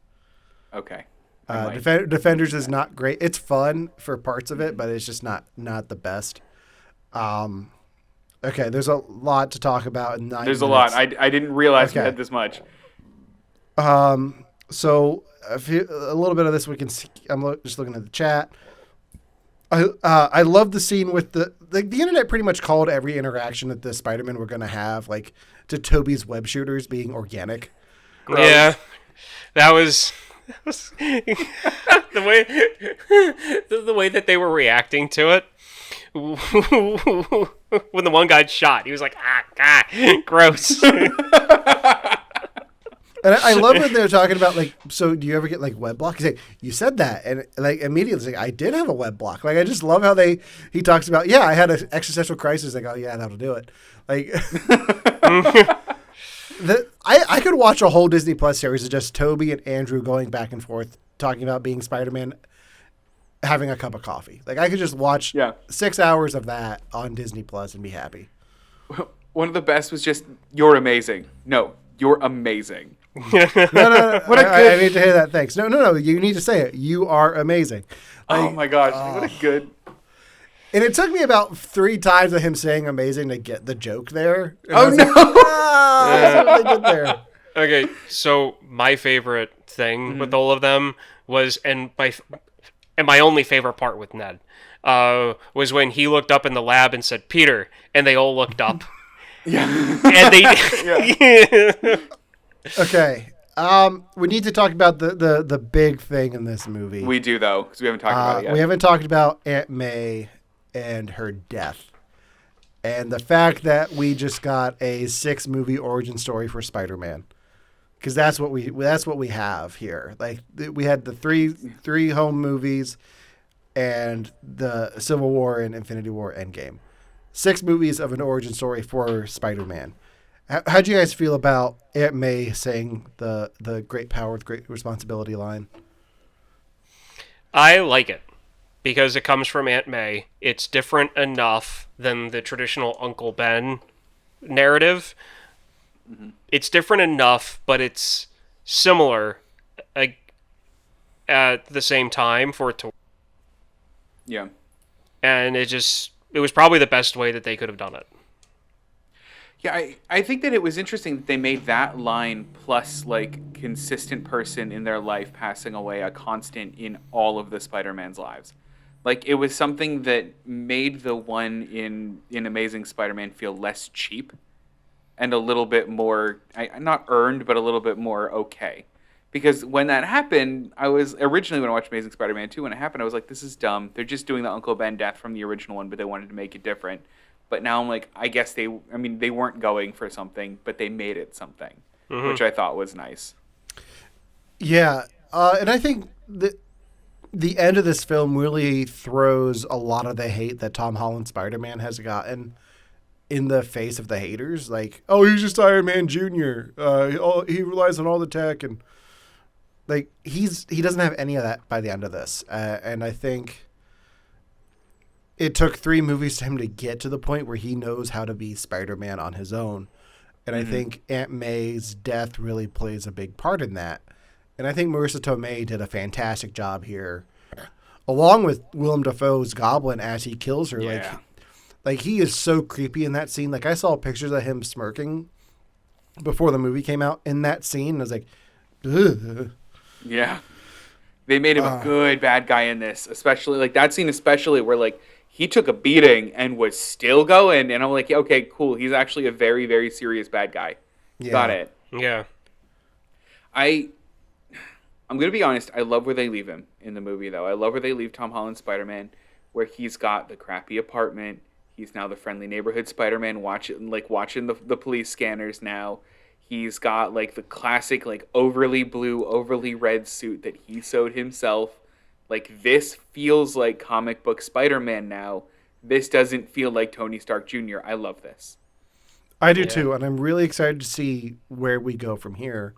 Okay. Defenders is not great. It's fun for parts of it, but it's just not the best. Okay, there's a lot to talk about in 9 minutes. There's a lot. I didn't realize we had this much. So a little bit of this we can see. I'm just looking at the chat. I love the scene with the internet pretty much called every interaction that the Spider-Man were going to have, like, to Toby's web shooters being organic. Gross. Yeah, that was the way that they were reacting to it. When the one got shot, he was like, gross. And I love when they're talking about, like, so do you ever get, like, web block? He's like, you said that. And, like, immediately, like, I did have a web block. Like, I just love how he talks about, yeah, I had an existential crisis. Like, oh, yeah, that'll do it. Like, I could watch a whole Disney Plus series of just Toby and Andrew going back and forth, talking about being Spider-Man, having a cup of coffee. Like, I could just watch 6 hours of that on Disney Plus and be happy. One of the best was just, you're amazing. No, you're amazing. No. What I need to hear that. Thanks. No. You need to say it. You are amazing. Like, oh my gosh, what a good. And it took me about 3 times of him saying "amazing" to get the joke there. And Oh no! That's what they did there. Okay, so my favorite thing with all of them was, and my only favorite part with Ned, was when he looked up in the lab and said, "Peter," and they all looked up. Yeah. And they. Okay. We need to talk about the big thing in this movie. We do, though, because we haven't talked about it yet. We haven't talked about Aunt May and her death. And the fact that we just got a 6-movie origin story for Spider-Man. Because that's what we have here. Like, we had the three home movies and the Civil War and Infinity War Endgame. 6 movies of an origin story for Spider-Man. How'd you guys feel about Aunt May saying the great power with great responsibility line? I like it because it comes from Aunt May. It's different enough than the traditional Uncle Ben narrative. Mm-hmm. It's different enough, but it's similar at the same time for it to. Yeah. And it was probably the best way that they could have done it. Yeah, I think that it was interesting that they made that line plus, like, consistent person in their life passing away a constant in all of the Spider-Man's lives. Like, it was something that made the one in Amazing Spider-Man feel less cheap and a little bit more, not earned, but a little bit more okay. Because when that happened, I was, originally when I watched Amazing Spider-Man 2, when it happened, I was like, this is dumb. They're just doing the Uncle Ben death from the original one, but they wanted to make it different. But now I'm like, I guess they weren't going for something, but they made it something, which I thought was nice. Yeah, and I think the end of this film really throws a lot of the hate that Tom Holland Spider-Man has gotten in the face of the haters. Like, oh, he's just Iron Man Jr. He relies on all the tech, and like he doesn't have any of that by the end of this. And I think it took 3 movies for him to get to the point where he knows how to be Spider-Man on his own. And I think Aunt May's death really plays a big part in that. And I think Marissa Tomei did a fantastic job here, along with Willem Dafoe's Goblin as he kills her. Yeah. Like he is so creepy in that scene. Like, I saw pictures of him smirking before the movie came out in that scene. I was like, ugh. Yeah. They made him a good bad guy in this, especially like that scene, where like he took a beating and was still going. And I'm like, okay, cool. He's actually a very, very serious bad guy. Yeah. Got it. Yeah. I'm going to be honest. I love where they leave him in the movie, though. I love where they leave Tom Holland Spider-Man, where he's got the crappy apartment. He's now the friendly neighborhood Spider-Man watching the police scanners now. He's got like the classic like overly blue, overly red suit that he sewed himself. Like, this feels like comic book Spider-Man now. This doesn't feel like Tony Stark Jr. I love this. I do too, and I'm really excited to see where we go from here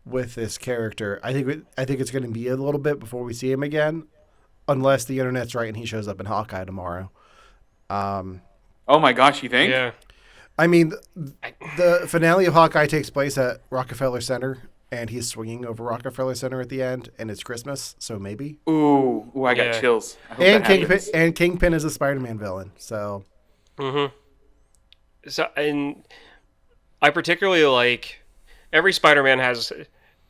with this character. I think it's going to be a little bit before we see him again, unless the internet's right and he shows up in Hawkeye tomorrow. Oh my gosh, you think? Yeah. I mean, the finale of Hawkeye takes place at Rockefeller Center, and he's swinging over Rockefeller Center at the end, and it's Christmas, so maybe. Ooh, I got chills. I hope and that happens. Kingpin is a Spider-Man villain, so. Mm-hmm. So, and I particularly like every Spider-Man has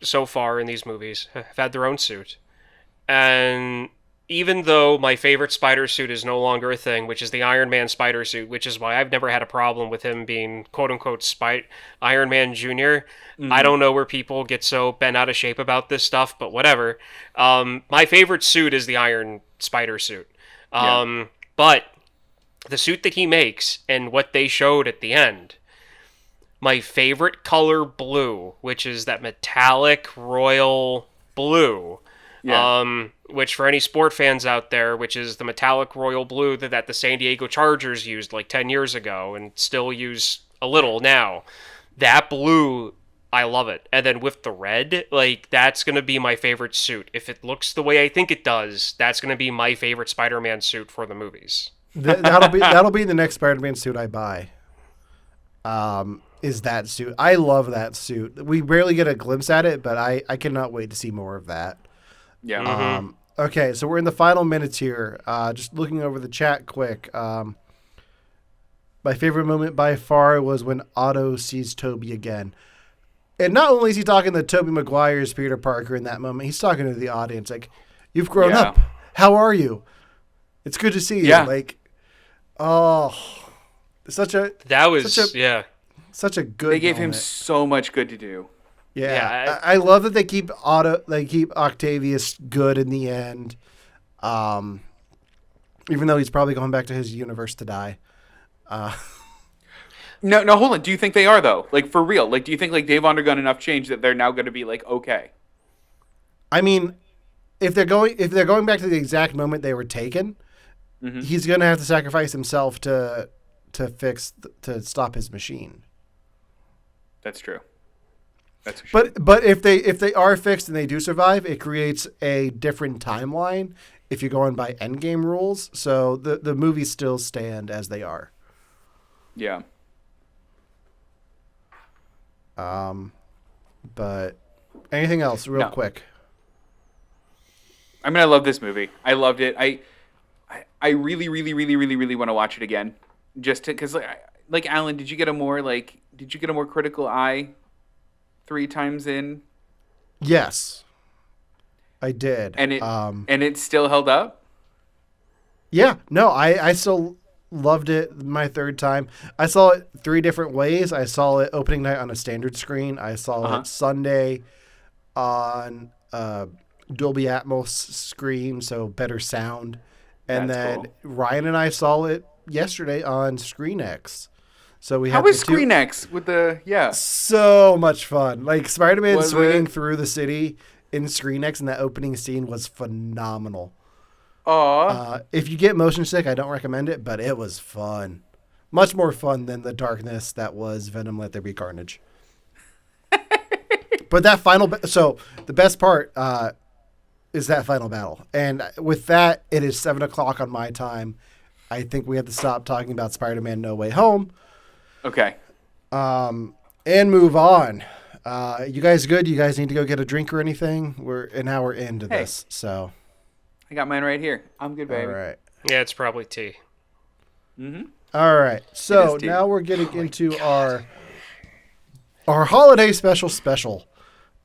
so far in these movies have had their own suit, and even though my favorite spider suit is no longer a thing, which is the Iron Man spider suit, which is why I've never had a problem with him being quote-unquote Iron Man Jr. Mm-hmm. I don't know where people get so bent out of shape about this stuff, but whatever. My favorite suit is the Iron Spider suit. But the suit that he makes and what they showed at the end my favorite color blue, which is that metallic royal blue. Yeah. Which for any sport fans out there, which is the metallic royal blue that the San Diego Chargers used like 10 years ago and still use a little now. That blue, I love it. And then with the red, like that's going to be my favorite suit. If it looks the way I think it does, that's going to be my favorite Spider-Man suit for the movies. That'll be the next Spider-Man suit I buy. Is that suit. I love that suit. We rarely get a glimpse at it, but I cannot wait to see more of that. Yeah. Okay, so we're in the final minutes here. Just looking over the chat quick. My favorite moment by far was when Otto sees Toby again. And not only is he talking to Tobey Maguire's Peter Parker in that moment, he's talking to the audience like, "You've grown Yeah. up. How are you? It's good to see you." Yeah. Like, oh, such a good. They gave him moment. so much good to do. Yeah, Yeah, I love that they keep Octavius good in the end, even though he's probably going back to his universe to die. No, hold on. Do you think they are though? Like for real? Like, do you think like they've undergone enough change that they're now going to be like okay? I mean, if they're going back to the exact moment they were taken, he's going to have to sacrifice himself to stop his machine. That's true. That's for sure. But if they are fixed and they do survive, it creates a different timeline if you're going by endgame rules. So the movies still stand as they are. Yeah. But anything else real No. quick? I mean, I love this movie. I loved it. I really, really, really, really, really want to watch it again. Just because, like Alan, did you get a more critical eye 3 times in? Yes, I did. And it still held up? Yeah, no, I still loved it my third time. I saw it 3 different ways. I saw it opening night on a standard screen. I saw it Sunday on Dolby Atmos screen, so better sound. And That's then cool. Ryan and I saw it yesterday on Screen X. So we How had was the two- Screen X with the So much fun. Like Spider-Man Was swinging it? through the city in Screen X, and that opening scene was phenomenal. Aw. If you get motion sick, I don't recommend it, but it was fun. Much more fun than the darkness that was Venom Let There Be Carnage. But that so the best part is that final battle. And with that, it is 7 o'clock on my time. I think we have to stop talking about Spider-Man No Way Home. Okay. And move on. You guys good? You guys need to go get a drink or anything? We're an hour into this, so. I got mine right here. I'm good, baby. All right. Yeah, it's probably tea. All right. So It is deep. now we're getting into our holiday special,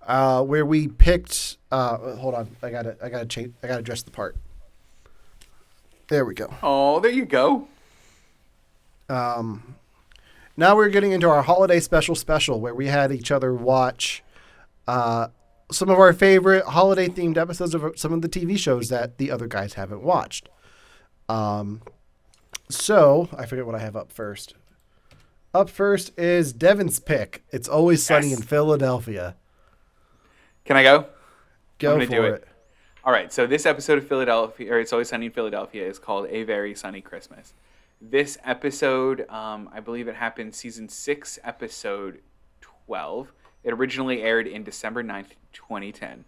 where we picked. Hold on, I gotta change. I gotta adjust the part. There we go. Oh, there you go. Now we're getting into our holiday special, where we had each other watch some of our favorite holiday themed episodes of some of the TV shows that the other guys haven't watched. So I forget what I have up first. Up first is Devin's pick. It's Always Sunny Yes. in Philadelphia. Can I go? Go gonna for do it. it. All right. So this episode of Philadelphia, or It's Always Sunny in Philadelphia, is called A Very Sunny Christmas. This episode, I believe it happened season 6, episode 12. It originally aired in December 9th, 2010.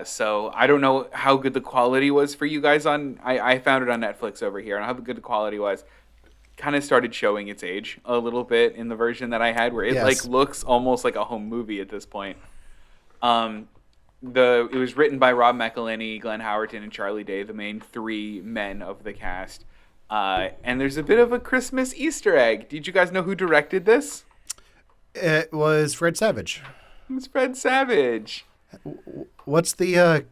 So I don't know how good the quality was for you guys on. I found it on Netflix over here, and how good the quality was. Kind of started showing its age a little bit in the version that I had, where it Yes. looks almost like a home movie at this point. It was written by Rob McElhenney, Glenn Howerton, and Charlie Day, the main 3 men of the cast. And there's a bit of a Christmas Easter egg. Did you guys know who directed this? It was Fred Savage. It was Fred Savage. What's the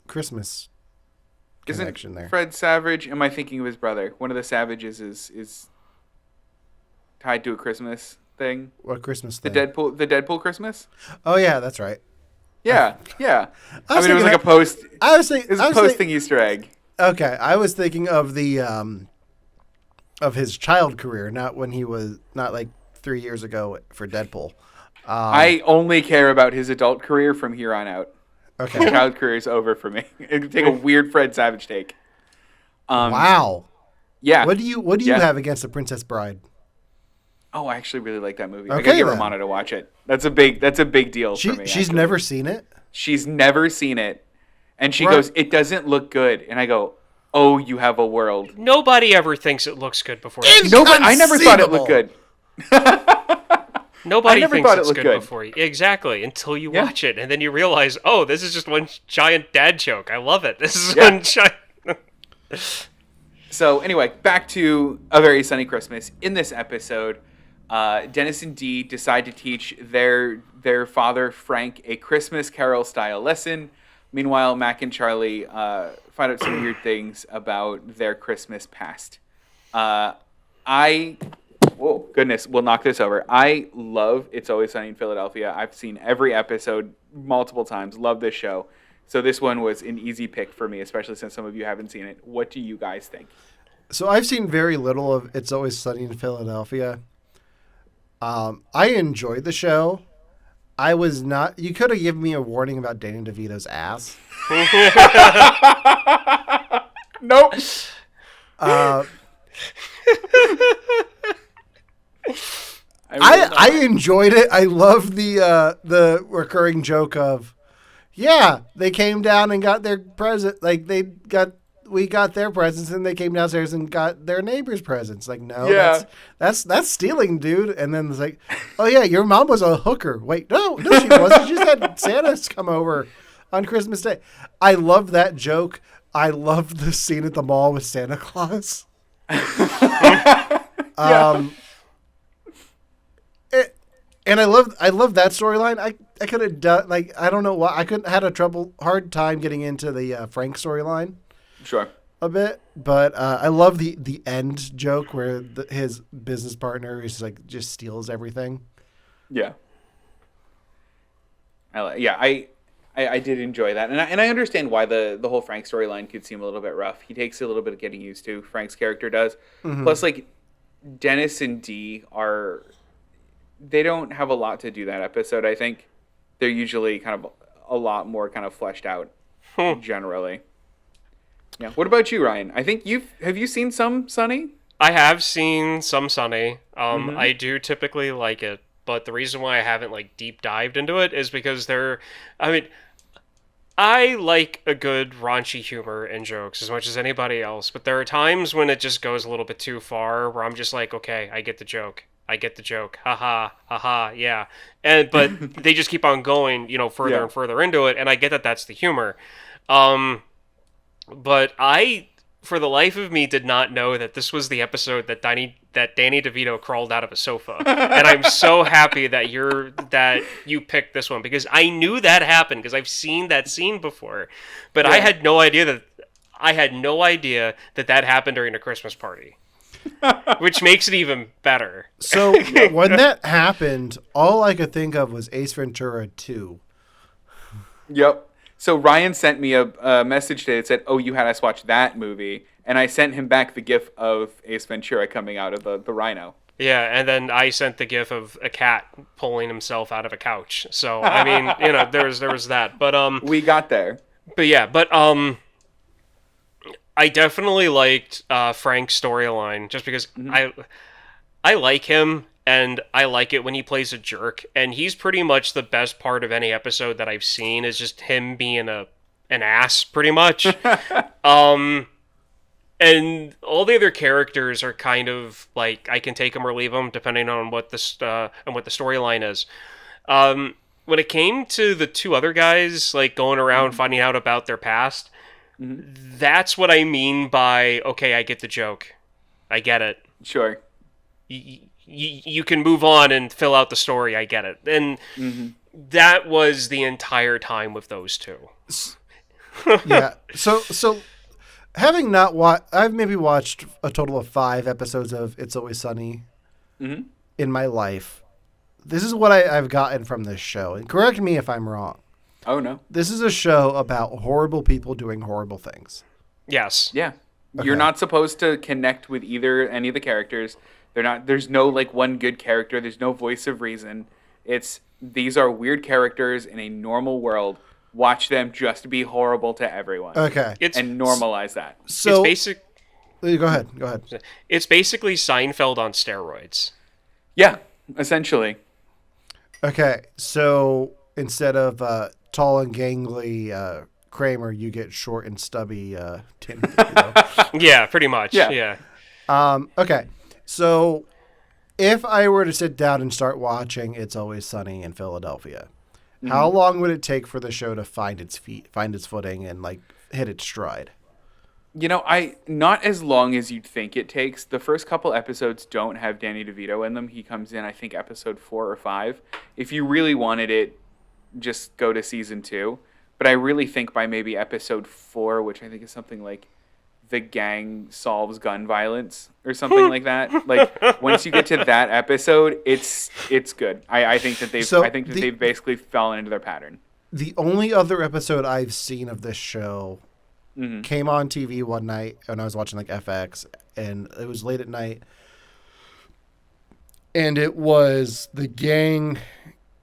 Christmas Isn't connection there? Fred Savage? Am I thinking of his brother? One of the Savages is tied to a Christmas thing. What Christmas The thing? Deadpool Christmas. Oh yeah, that's right. Yeah. I was mean, it was thinking like a that- post. I was thinking. It was a posting Easter egg. Okay, I was thinking of the of his child career, not when he was not like 3 years ago for Deadpool. I only care about his adult career from here on out. Okay. His child career is over for me. It'd take a weird Fred Savage take. Wow. Yeah. What do you have against The Princess Bride? Oh, I actually really like that movie. Okay, I gotta get then. Romana to watch it. That's a big deal for me. She's actually. never seen it? She's never seen it. And she Right. goes, "It doesn't look good." And I go, "Oh, you have a world." Nobody ever thinks it looks good before. I never thought it looked good. Nobody I never thinks thought it it's looked good good. before you. Exactly, until you Yeah. watch it, and then you realize, oh, this is just one giant dad joke. I love it. This is Yeah. one giant. So anyway, back to A Very Sunny Christmas. In this episode, Dennis and Dee decide to teach their father Frank a Christmas Carol style lesson. Meanwhile, Mac and Charlie find out some weird things about their Christmas past. Whoa, goodness, we'll knock this over. I love It's Always Sunny in Philadelphia. I've seen every episode multiple times. Love this show. So this one was an easy pick for me, especially since some of you haven't seen it. What do you guys think? So I've seen very little of It's Always Sunny in Philadelphia. I enjoyed the show. I was not... You could have given me a warning about Danny DeVito's ass. Nope. I enjoyed it. I love the recurring joke of, yeah, they came down and got their present. Like we got their presents and they came downstairs and got their neighbor's presents. Like, no, Yeah. that's stealing, dude. And then it's like, oh yeah, your mom was a hooker. Wait, no, she wasn't. She just had Santa's come over on Christmas Day. I love that joke. I love the scene at the mall with Santa Claus. And I love that storyline. I could have done, like, I don't know why I couldn't had a hard time getting into the Frank storyline Sure. a bit, but I love the end joke where his business partner is like just steals everything. Yeah. I did enjoy that, and I understand why the whole Frank storyline could seem a little bit rough. He takes a little bit of getting used to. Frank's character does. Mm-hmm. Plus, like, Dennis and Dee they don't have a lot to do that episode. I think they're usually kind of a lot more kind of fleshed out generally. Yeah. What about you, Ryan? I think have you seen some Sunny? I have seen some Sunny. I do typically like it, but the reason why I haven't like deep dived into it is because I like a good raunchy humor and jokes as much as anybody else, but there are times when it just goes a little bit too far where I'm just like, okay, I get the joke. Haha, yeah. But they just keep on going, further and further into it, and I get that that's the humor. But I, for the life of me, did not know that this was the episode that Danny DeVito crawled out of a sofa. And I'm so happy that you picked this one, because I knew that happened because I've seen that scene before. But I had no idea that happened during a Christmas party. Which makes it even better. So when that happened, all I could think of was Ace Ventura 2. Yep. So Ryan sent me a message today that said, "Oh, you had us watch that movie," and I sent him back the GIF of Ace Ventura coming out of the rhino. Yeah, and then I sent the GIF of a cat pulling himself out of a couch. So I mean, there was that. But we got there. I definitely liked Frank's storyline just because I like him, and I like it when he plays a jerk, and he's pretty much the best part of any episode that I've seen is just him being an ass, pretty much. And all the other characters are kind of like I can take them or leave them depending on what the storyline is. When it came to the two other guys, like going around finding out about their past. That's what I mean by, okay, I get the joke. I get it. Sure. You can move on and fill out the story. I get it. And that was the entire time with those two. Yeah. So having not watched, I've maybe watched a total of 5 episodes of It's Always Sunny in my life. This is what I've gotten from this show. And correct me if I'm wrong. Oh, no. This is a show about horrible people doing horrible things. Yes. Yeah. You're not supposed to connect with any of the characters. There's no like one good character. There's no voice of reason. These are weird characters in a normal world. Watch them just be horrible to everyone. Okay. And normalize that. So it's basic. Go ahead. It's basically Seinfeld on steroids. Yeah, essentially. Okay, so instead of tall and gangly Kramer, you get short and stubby Danny DeVito. Yeah, pretty much. Yeah. Okay, so if I were to sit down and start watching It's Always Sunny in Philadelphia, how long would it take for the show to find its feet, find its footing, and like hit its stride? Not as long as you'd think it takes. The first couple episodes don't have Danny DeVito in them. He comes in, I think, episode 4 or 5. If you really wanted it, just go to season 2. But I really think by maybe episode 4, which I think is something like The Gang Solves Gun Violence or something like that. Like once you get to that episode, it's good. I think that they've basically fallen into their pattern. The only other episode I've seen of this show came on TV one night when I was watching like FX, and it was late at night, and it was the gang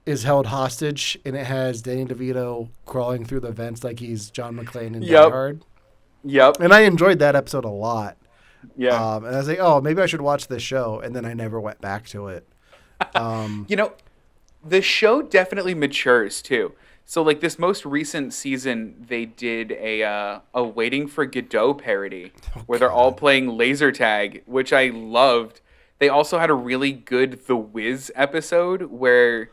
is held hostage, and it has Danny DeVito crawling through the vents like he's John McClane in Die Hard. Yep. And I enjoyed that episode a lot. Yeah. And I was like, oh, maybe I should watch this show, and then I never went back to it. The show definitely matures too. So, like, this most recent season, they did a Waiting for Godot parody where they're all playing laser tag, which I loved. They also had a really good The Wiz episode where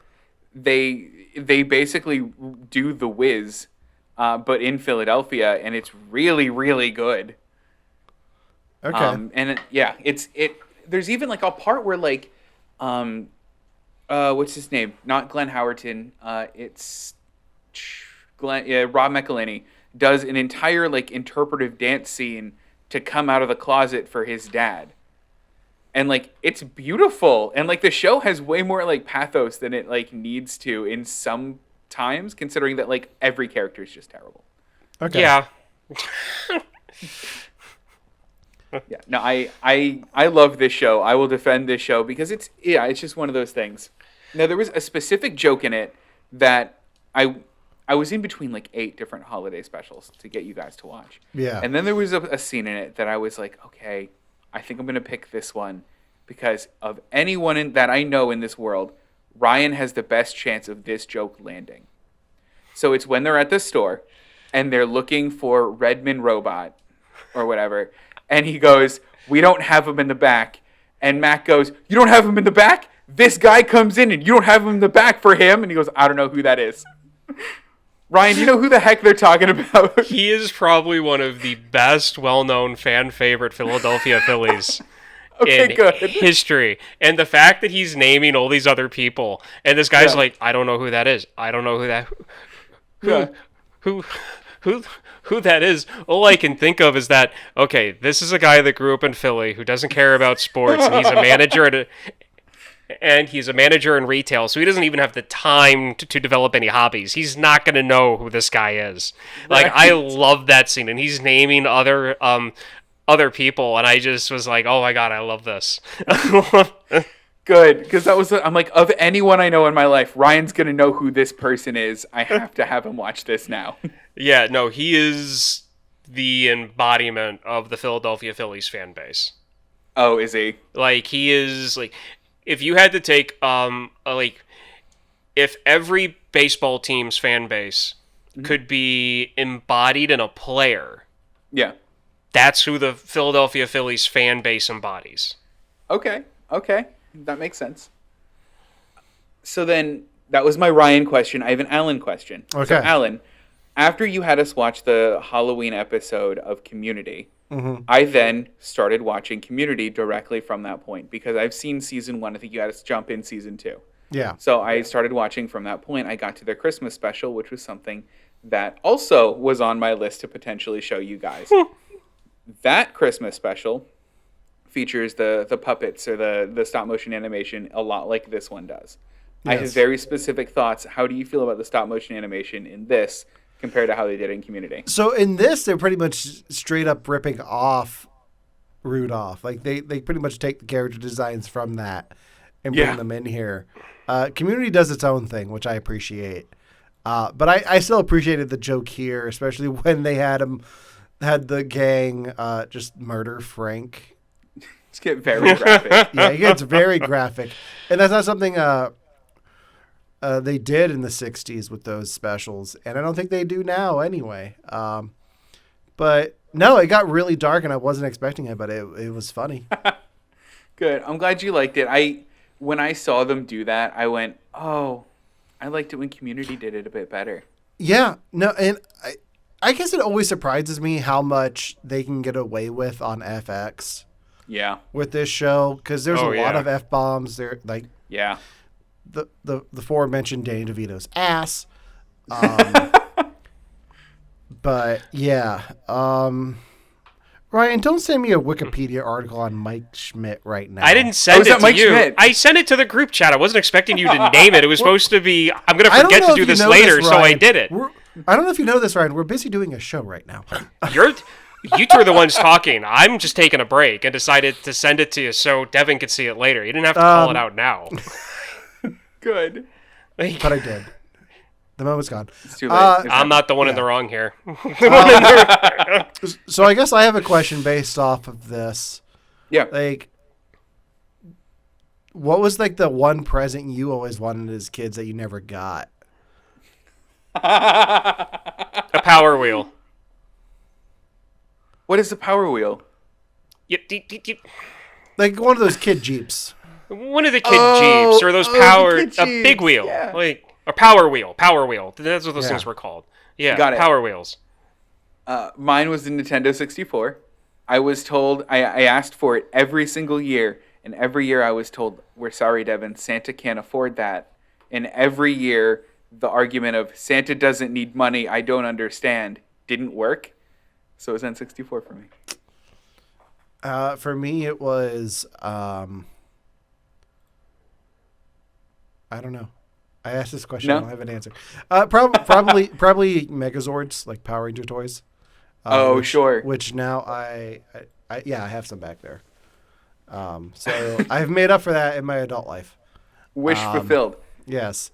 they basically do The Wiz, but in Philadelphia, and it's really, really good. Okay. There's even, like, a part where, like, what's his name? Not Glenn Howerton. It's... Rob McElhenney does an entire like interpretive dance scene to come out of the closet for his dad, and like it's beautiful, and like the show has way more like pathos than it like needs to in some times, considering that like every character is just terrible. Okay. Yeah. Yeah. No, I love this show. I will defend this show because it's just one of those things. Now there was a specific joke in it that I was in between like 8 different holiday specials to get you guys to watch. Yeah. And then there was a scene in it that I was like, okay, I think I'm going to pick this one because of anyone that I know in this world, Ryan has the best chance of this joke landing. So it's when they're at the store and they're looking for Redmond Robot or whatever. And he goes, we don't have him in the back. And Mac goes, you don't have him in the back? This guy comes in and you don't have him in the back for him? And he goes, I don't know who that is. Ryan, do you know who the heck they're talking about? He is probably one of the best well-known fan favorite Philadelphia Phillies in history. And the fact that he's naming all these other people, and this guy's like, I don't know who that is. I don't know who that who that is. All I can think of is that, okay, this is a guy that grew up in Philly who doesn't care about sports, and he's a manager in retail, so he doesn't even have the time to develop any hobbies. He's not going to know who this guy is. Like, I love that scene, and he's naming other people, and I just was like, oh my god, I love this. Good, because I'm like, of anyone I know in my life, Ryan's going to know who this person is. I have to have him watch this now. Yeah, no, he is the embodiment of the Philadelphia Phillies fan base. Oh, is he? Like, he is, like... If you had to take, if every baseball team's fan base could be embodied in a player, that's who the Philadelphia Phillies fan base embodies. Okay, that makes sense. So then, that was my Ryan question. I have an Alan question. Okay. So, Alan, after you had us watch the Halloween episode of Community, I then started watching Community directly from that point because I've seen season 1. I think you had us jump in season 2. Yeah. So I started watching from that point. I got to their Christmas special, which was something that also was on my list to potentially show you guys. That Christmas special features the puppets or the stop motion animation a lot like this one does. Yes. I have very specific thoughts. How do you feel about the stop motion animation in this compared to how they did in Community. So in this, they're pretty much straight up ripping off Rudolph. Like they pretty much take the character designs from that and bring them in here. Community does its own thing, which I appreciate. But I still appreciated the joke here, especially when they had the gang just murder Frank. It's get very graphic. Yeah, it gets very graphic, and that's not something they did in the '60s with those specials, and I don't think they do now anyway. But no, it got really dark, and I wasn't expecting it, but it was funny. Good. I'm glad you liked it. When I saw them do that, I went, oh, I liked it when Community did it a bit better. Yeah, no, and I guess it always surprises me how much they can get away with on FX. Yeah. With this show, because there's a lot of F-bombs. There, like the aforementioned Danny DeVito's ass. But yeah, Ryan, don't send me a Wikipedia article on Mike Schmidt right now. I didn't send it to Mike you. Schmidt? I sent it to the group chat. I wasn't expecting you to name it. It was supposed to be, I'm going to forget to do this later, so I did it. I don't know if you know this, Ryan. We're busy doing a show right now. You two are the ones talking. I'm just taking a break and decided to send it to you so Devin could see it later. You didn't have to call it out now. Good. But I did. The moment's gone. It's too late. I'm not the one in the wrong here. So I guess I have a question based off of this. Yeah. Like, what was like the one present you always wanted as kids that you never got? A Power Wheel. What is the Power Wheel? Like one of those kid Jeeps. One of the kid Jeeps or those powered, a big wheel. Yeah. Like a Power Wheel. That's what those things were called. Yeah, Got it. Power Wheels. Mine was the Nintendo 64. I was told, I asked for it every single year, and every year I was told, we're sorry, Devin, Santa can't afford that. And every year, the argument of Santa doesn't need money, I don't understand, didn't work. So it was N64 for me. For me, it was, I don't know. I asked this question. No? I don't have an answer. Probably Megazords, like Power Ranger toys. Sure. Which now I have some back there. So I've made up for that in my adult life. Wish fulfilled. Yes.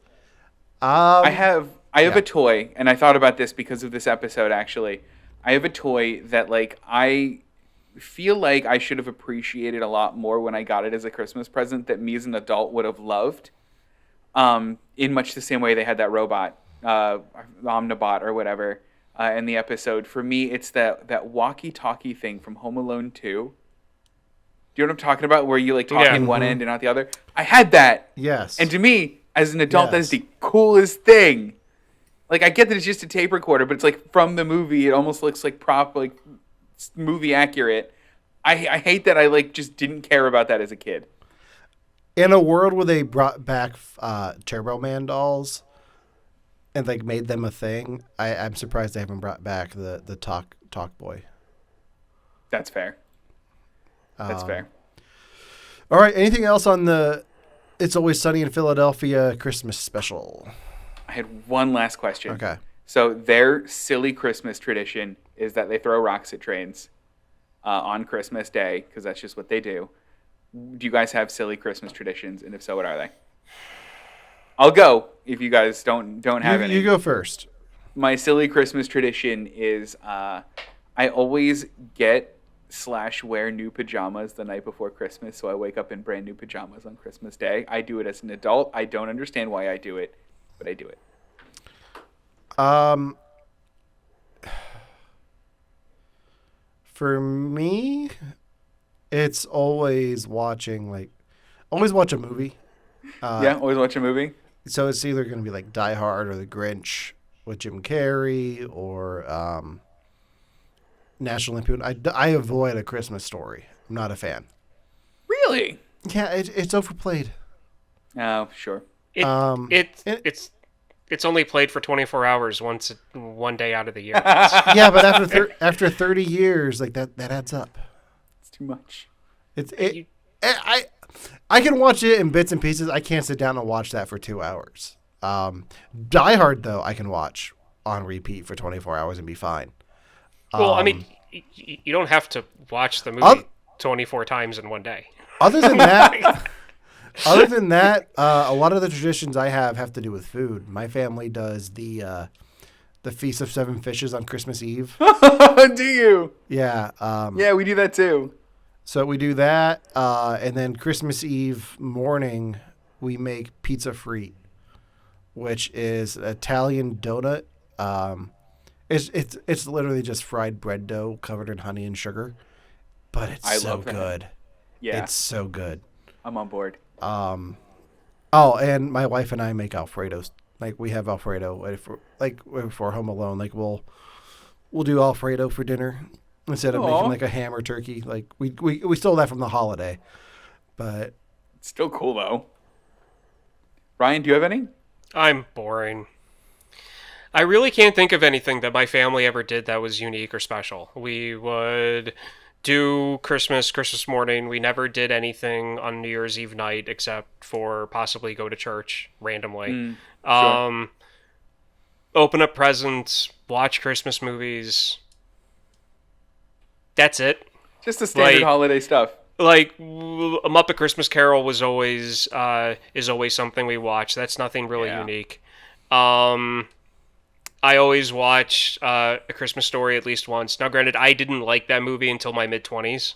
I have a toy, and I thought about this because of this episode, actually. I have a toy that, like, I feel like I should have appreciated a lot more when I got it as a Christmas present that me as an adult would have loved. In much the same way they had that robot, Omnibot or whatever, in the episode. For me, it's that walkie-talkie thing from Home Alone 2. Do you know what I'm talking about? Where you like talk in one end and not the other? I had that. Yes. And to me, as an adult, that is the coolest thing. Like, I get that it's just a tape recorder, but it's like from the movie. It almost looks like like movie accurate. I hate that I like just didn't care about that as a kid. In a world where they brought back Turbo Man dolls and like made them a thing, I'm surprised they haven't brought back the Talk Boy. That's fair. That's fair. All right. Anything else on the It's Always Sunny in Philadelphia Christmas special? I had one last question. Okay. So their silly Christmas tradition is that they throw rocks at trains on Christmas Day, because that's just what they do. Do you guys have silly Christmas traditions? And if so, what are they? I'll go if you guys don't have any. You go first. My silly Christmas tradition is I always get/wear new pajamas the night before Christmas, so I wake up in brand new pajamas on Christmas Day. I do it as an adult. I don't understand why I do it, but I do it. For me, it's always watch a movie. Always watch a movie. So it's either going to be like Die Hard or The Grinch with Jim Carrey or National Lampoon. I avoid A Christmas Story. I'm not a fan. Really? Yeah, it's overplayed. Oh, sure. It's only played for 24 hours one day out of the year. Yeah, but after 30 years, like that adds up. It's too much. I can watch it in bits and pieces. I can't sit down and watch that for 2 hours. Die Hard though, I can watch. on repeat for 24 hours and be fine. Well, I mean, you don't have to watch the movie Oth- 24 times in one day. Other than that, a lot of the traditions I have to do with food. My family does the Feast of Seven Fishes on Christmas Eve. Do you? Yeah. Yeah, we do that too. So we do that, and then Christmas Eve morning we make pizza frite, which is Italian donut. It's literally just fried bread dough covered in honey and sugar, but I it's so love that. good. Yeah, It's so good. I'm on board. Oh, and my wife and I make Alfredos. Like we have Alfredo if we're home alone. Like we'll do Alfredo for dinner instead of making like a ham or turkey. Like we stole that from the holiday, but It's still cool though. Ryan, do you have any? I'm boring. I really can't think of anything that my family ever did that was unique or special. We would do Christmas morning. We never did anything on New Year's Eve night except for possibly go to church randomly. Sure. Open up presents, watch Christmas movies. That's it. Just the standard holiday stuff. Like A Muppet Christmas Carol was always is always something we watch. That's nothing really unique. I always watch A Christmas Story at least once. Now, granted, I didn't like that movie until my mid-20s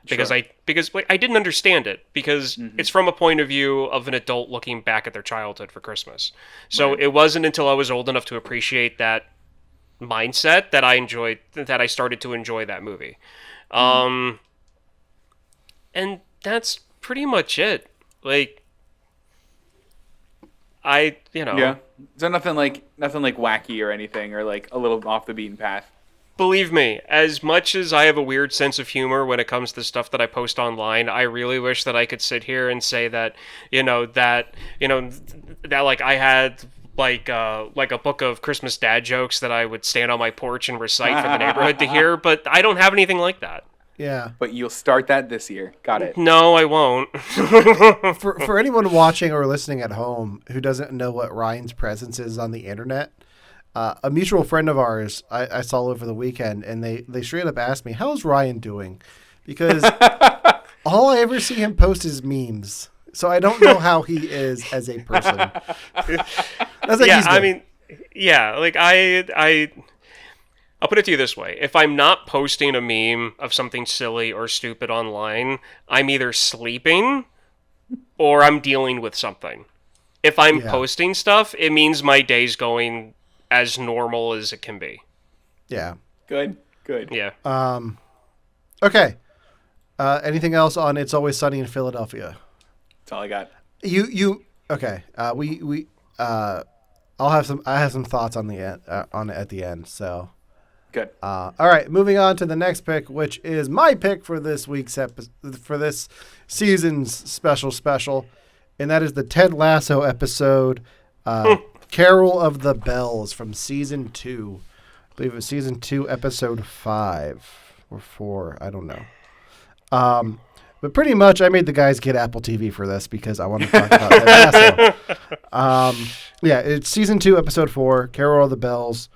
because I didn't understand it because it's from a point of view of an adult looking back at their childhood for Christmas. So it wasn't until I was old enough to appreciate that mindset that I started to enjoy that movie. And that's pretty much it. Like, Yeah. So nothing like wacky or anything, or like a little off the beaten path. Believe me, as much as I have a weird sense of humor when it comes to stuff that I post online, I really wish that I could sit here and say that like I had like a book of Christmas dad jokes that I would stand on my porch and recite for the neighborhood to hear, but I don't have anything like that. yeah. But you'll start that this year. Got it. No, I won't. For anyone watching or listening at home who doesn't know what Ryan's presence is on the internet, a mutual friend of ours I saw over the weekend, and they straight up asked me, "How's Ryan doing?" Because all I ever see him post is memes. So I don't know how he is as a person. That's like I mean, like I'll put it to you this way. If I'm not posting a meme of something silly or stupid online, I'm either sleeping or I'm dealing with something. If I'm posting stuff, it means my day's going as normal as it can be. Yeah. Good. Yeah. Okay. Anything else on It's Always Sunny in Philadelphia? That's all I got. Okay. I have some thoughts on the end, at the end, so Good. all right, moving on to the next pick, which is my pick for this week's for this season's special, and that is the Ted Lasso episode, Carol of the Bells from season 2. I believe it was season 2, episode 5 or 4. I don't know. But pretty much, I made the guys get Apple TV for this because I want to talk about Ted Lasso. Yeah, it's season 2, episode 4, Carol of the Bells.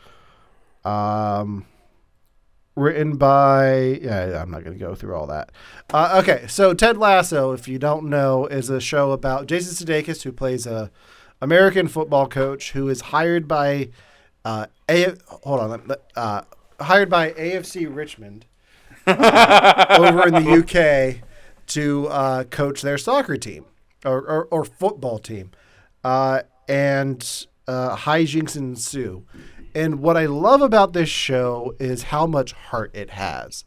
Written by... Yeah, I'm not going to go through all that. Okay, so Ted Lasso, if you don't know, is a show about Jason Sudeikis, who plays a American football coach who is hired by... hired by AFC Richmond over in the UK to coach their soccer team or football team. And hijinks ensue. And what I love about this show is how much heart it has.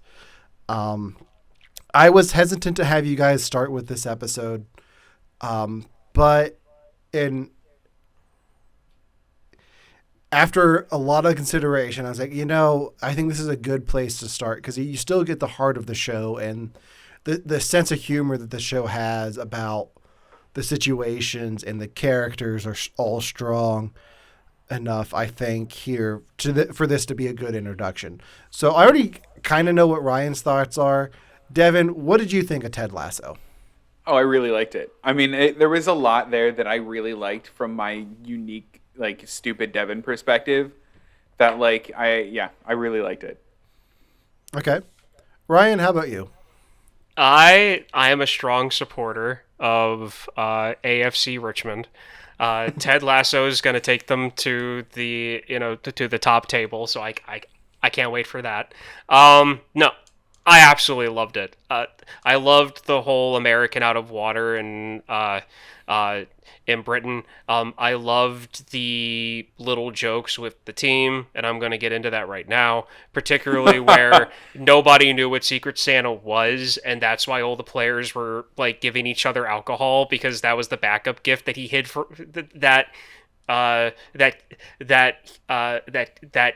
I was hesitant to have you guys start with this episode, but after a lot of consideration, I was like, I think this is a good place to start because you still get the heart of the show and the sense of humor that the show has about the situations, and the characters are all strong enough, I think, here for this to be a good introduction. So I already kind of know what Ryan's thoughts are. Devin, what did you think of Ted Lasso? Oh, I really liked it. I mean, there was a lot there that I really liked from my unique, like, stupid Devin perspective. that like I really liked it. Okay. Ryan, how about you? I am a strong supporter of AFC Richmond. Ted Lasso is going to take them to the to the top table, so I can't wait for that. No, I absolutely loved it. I loved the whole American out of water and uh, in Britain. I loved the little jokes with the team, and I'm going to get into that right now, particularly where nobody knew what Secret Santa was, and that's why all the players were like giving each other alcohol because that was the backup gift that he hid for that. That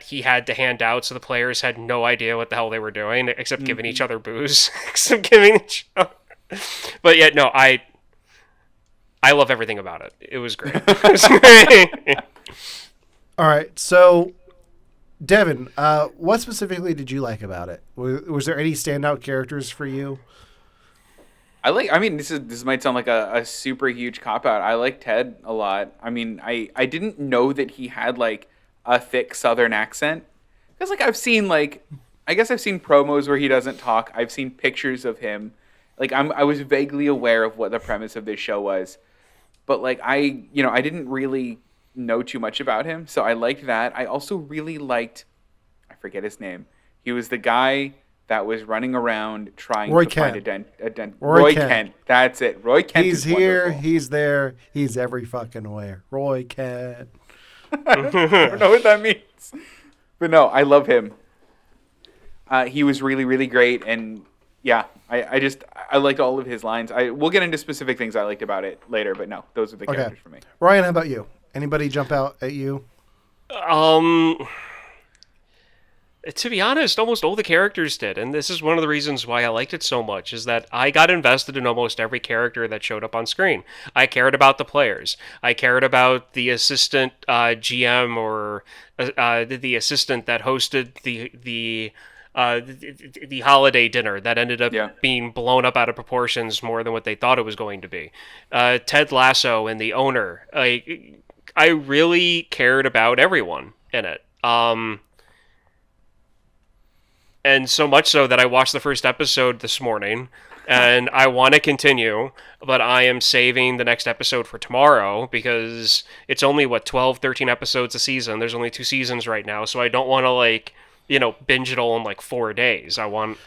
he had to hand out, so the players had no idea what the hell they were doing except giving each other booze, except giving each other. But yet, no, I love everything about it. It was great. It was great. All right. So, Devin, what specifically did you like about it? Was there any standout characters for you? I mean, this might sound like a super huge cop out. I like Ted a lot. I mean, I didn't know that he had like a thick Southern accent because like I guess I've seen promos where he doesn't talk. I've seen pictures of him. Like I was vaguely aware of what the premise of this show was, but like I didn't really know too much about him, so I liked that. I also really liked, I forget his name. He was the guy that was running around trying Roy to Kent. find a dent. Roy Kent. Kent. That's it. Roy Kent. He's is here. wonderful. He's there. He's every fucking where. Roy Kent. I don't know what that means, but no, I love him. He was really, really great, and yeah, I liked all of his lines. We'll get into specific things I liked about it later, but no, those are the characters for me. Ryan, how about you? Anybody jump out at you? To be honest, almost all the characters did, and this is one of the reasons why I liked it so much, is that I got invested in almost every character that showed up on screen. I cared about the players. I cared about the assistant GM or the assistant that hosted the holiday dinner that ended up being blown up out of proportions more than what they thought it was going to be. Ted Lasso and the owner. I really cared about everyone in it. And so much so that I watched the first episode this morning, and I want to continue, but I am saving the next episode for tomorrow because it's only, 12, 13 episodes a season. There's only 2 seasons right now, so I don't want to, binge it all in, 4 days. I want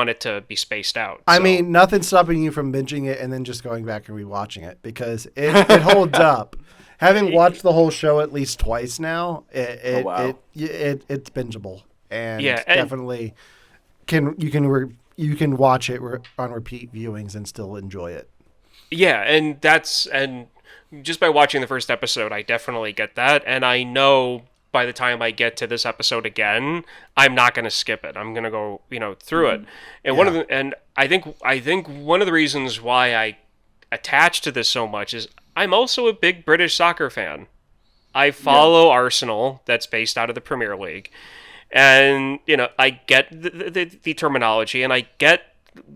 it to be spaced out. I mean, nothing's stopping you from binging it and then just going back and rewatching it because it holds up. Having watched the whole show at least twice now, it's bingeable. And definitely you can watch it on repeat viewings and still enjoy it. Yeah, and just by watching the first episode, I definitely get that, and I know by the time I get to this episode again, I'm not going to skip it. I'm going to go, through it. And I think one of the reasons why I attach to this so much is I'm also a big British soccer fan. I follow Arsenal, that's based out of the Premier League. And, I get the terminology, and I get,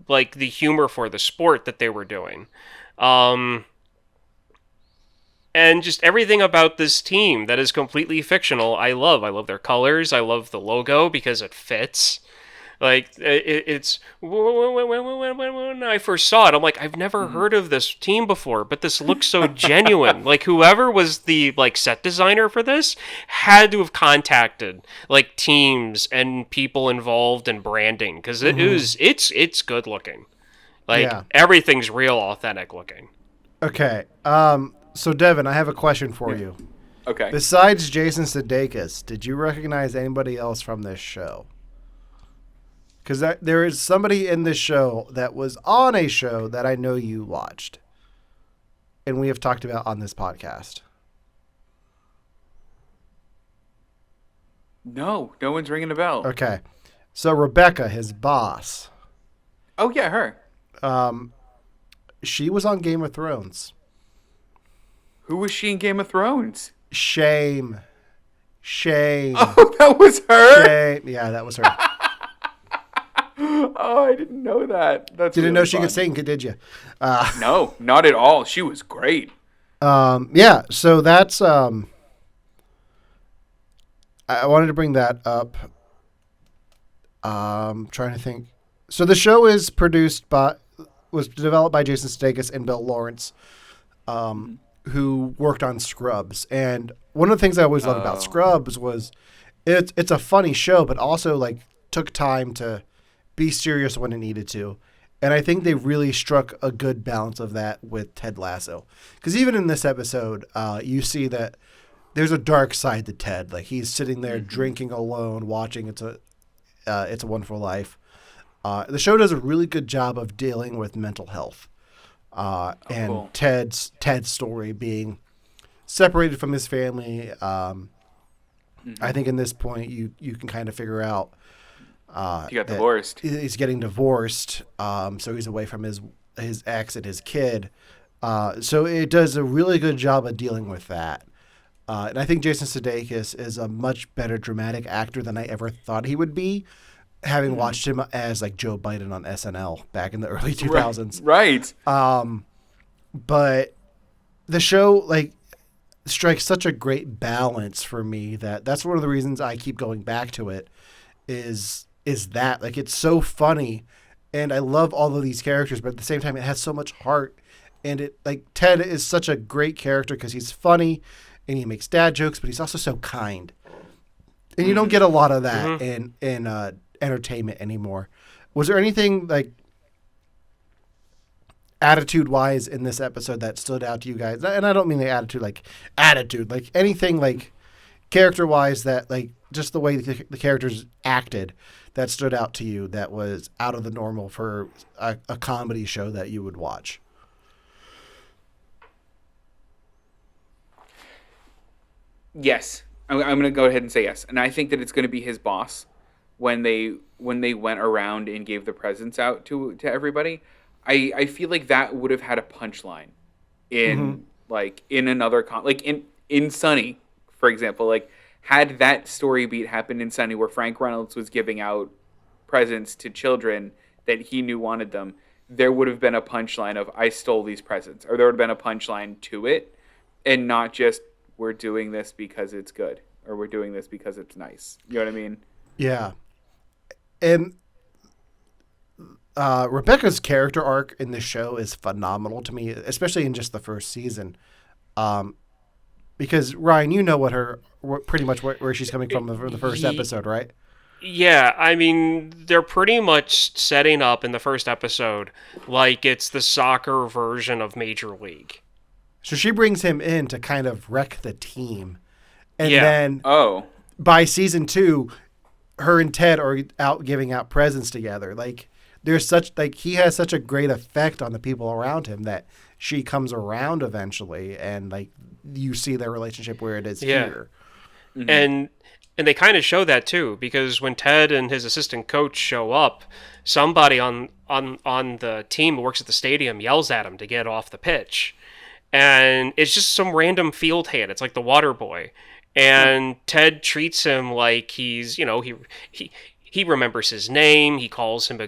the humor for the sport that they were doing. And just everything about this team that is completely fictional, I love. I love their colors. I love the logo because it fits. It's when I first saw it, I'm like, I've never heard of this team before, but this looks so genuine. Whoever was the set designer for this had to have contacted teams and people involved in branding because it's good looking. Everything's real authentic looking. Okay. So Devin, I have a question for you. Okay. Besides Jason Sudeikis, did you recognize anybody else from this show? Because there is somebody in this show that was on a show that I know you watched. And we have talked about on this podcast. No one's ringing a bell. Okay. So Rebecca, his boss. Oh, yeah, her. She was on Game of Thrones. Who was she in Game of Thrones? Shame. Oh, that was her? Shame. Yeah, that was her. Oh, I didn't know that. That's didn't really know she fun. could sing, did you? No, not at all. She was great. Yeah, so that's I wanted to bring that up. Trying to think. So the show was developed by Jason Sudeikis and Bill Lawrence, who worked on Scrubs. And one of the things I always loved about Scrubs was it's a funny show, but also like took time to be serious when it needed to. And I think they really struck a good balance of that with Ted Lasso. Because even in this episode, you see that there's a dark side to Ted. Like he's sitting there drinking alone, watching It's a Wonderful Life. The show does a really good job of dealing with mental health. And cool. Ted's story being separated from his family. I think in this point you can kind of figure out he got divorced. He's getting divorced, so he's away from his ex and his kid. So it does a really good job of dealing with that. And I think Jason Sudeikis is a much better dramatic actor than I ever thought he would be, having watched him as like Joe Biden on SNL back in the early 2000s. Right. But the show like strikes such a great balance for me that's one of the reasons I keep going back to it is that like it's so funny and I love all of these characters, but at the same time it has so much heart, and it like Ted is such a great character because he's funny and he makes dad jokes, but he's also so kind, and you don't get a lot of that in entertainment anymore. Was there anything like attitude wise in this episode that stood out to you guys? And I don't mean the attitude like anything like character wise that like just the way the characters acted that stood out to you that was out of the normal for a comedy show that you would watch? Yes. I'm going to go ahead and say yes. And I think that it's going to be his boss when they went around and gave the presents out to everybody. I feel like that would have had a punchline in like in another like in Sunny, for example. Like had that story beat happened in Sunny where Frank Reynolds was giving out presents to children that he knew wanted them, there would have been a punchline of I stole these presents, or there would have been a punchline to it, and not just we're doing this because it's good or we're doing this because it's nice. You know what I mean? Yeah. And Rebecca's character arc in this show is phenomenal to me, especially in just the first season. Because Ryan, you know pretty much where she's coming from for the first episode, right? Yeah, I mean, they're pretty much setting up in the first episode like it's the soccer version of Major League. So she brings him in to kind of wreck the team. And then by season 2, her and Ted are out giving out presents together. Like there's he has such a great effect on the people around him that she comes around eventually, and like you see their relationship where it is here. And they kind of show that too, because when Ted and his assistant coach show up, somebody on the team who works at the stadium yells at him to get off the pitch. And it's just some random field hand. It's like the water boy. And Ted treats him like he's, he remembers his name. He calls him,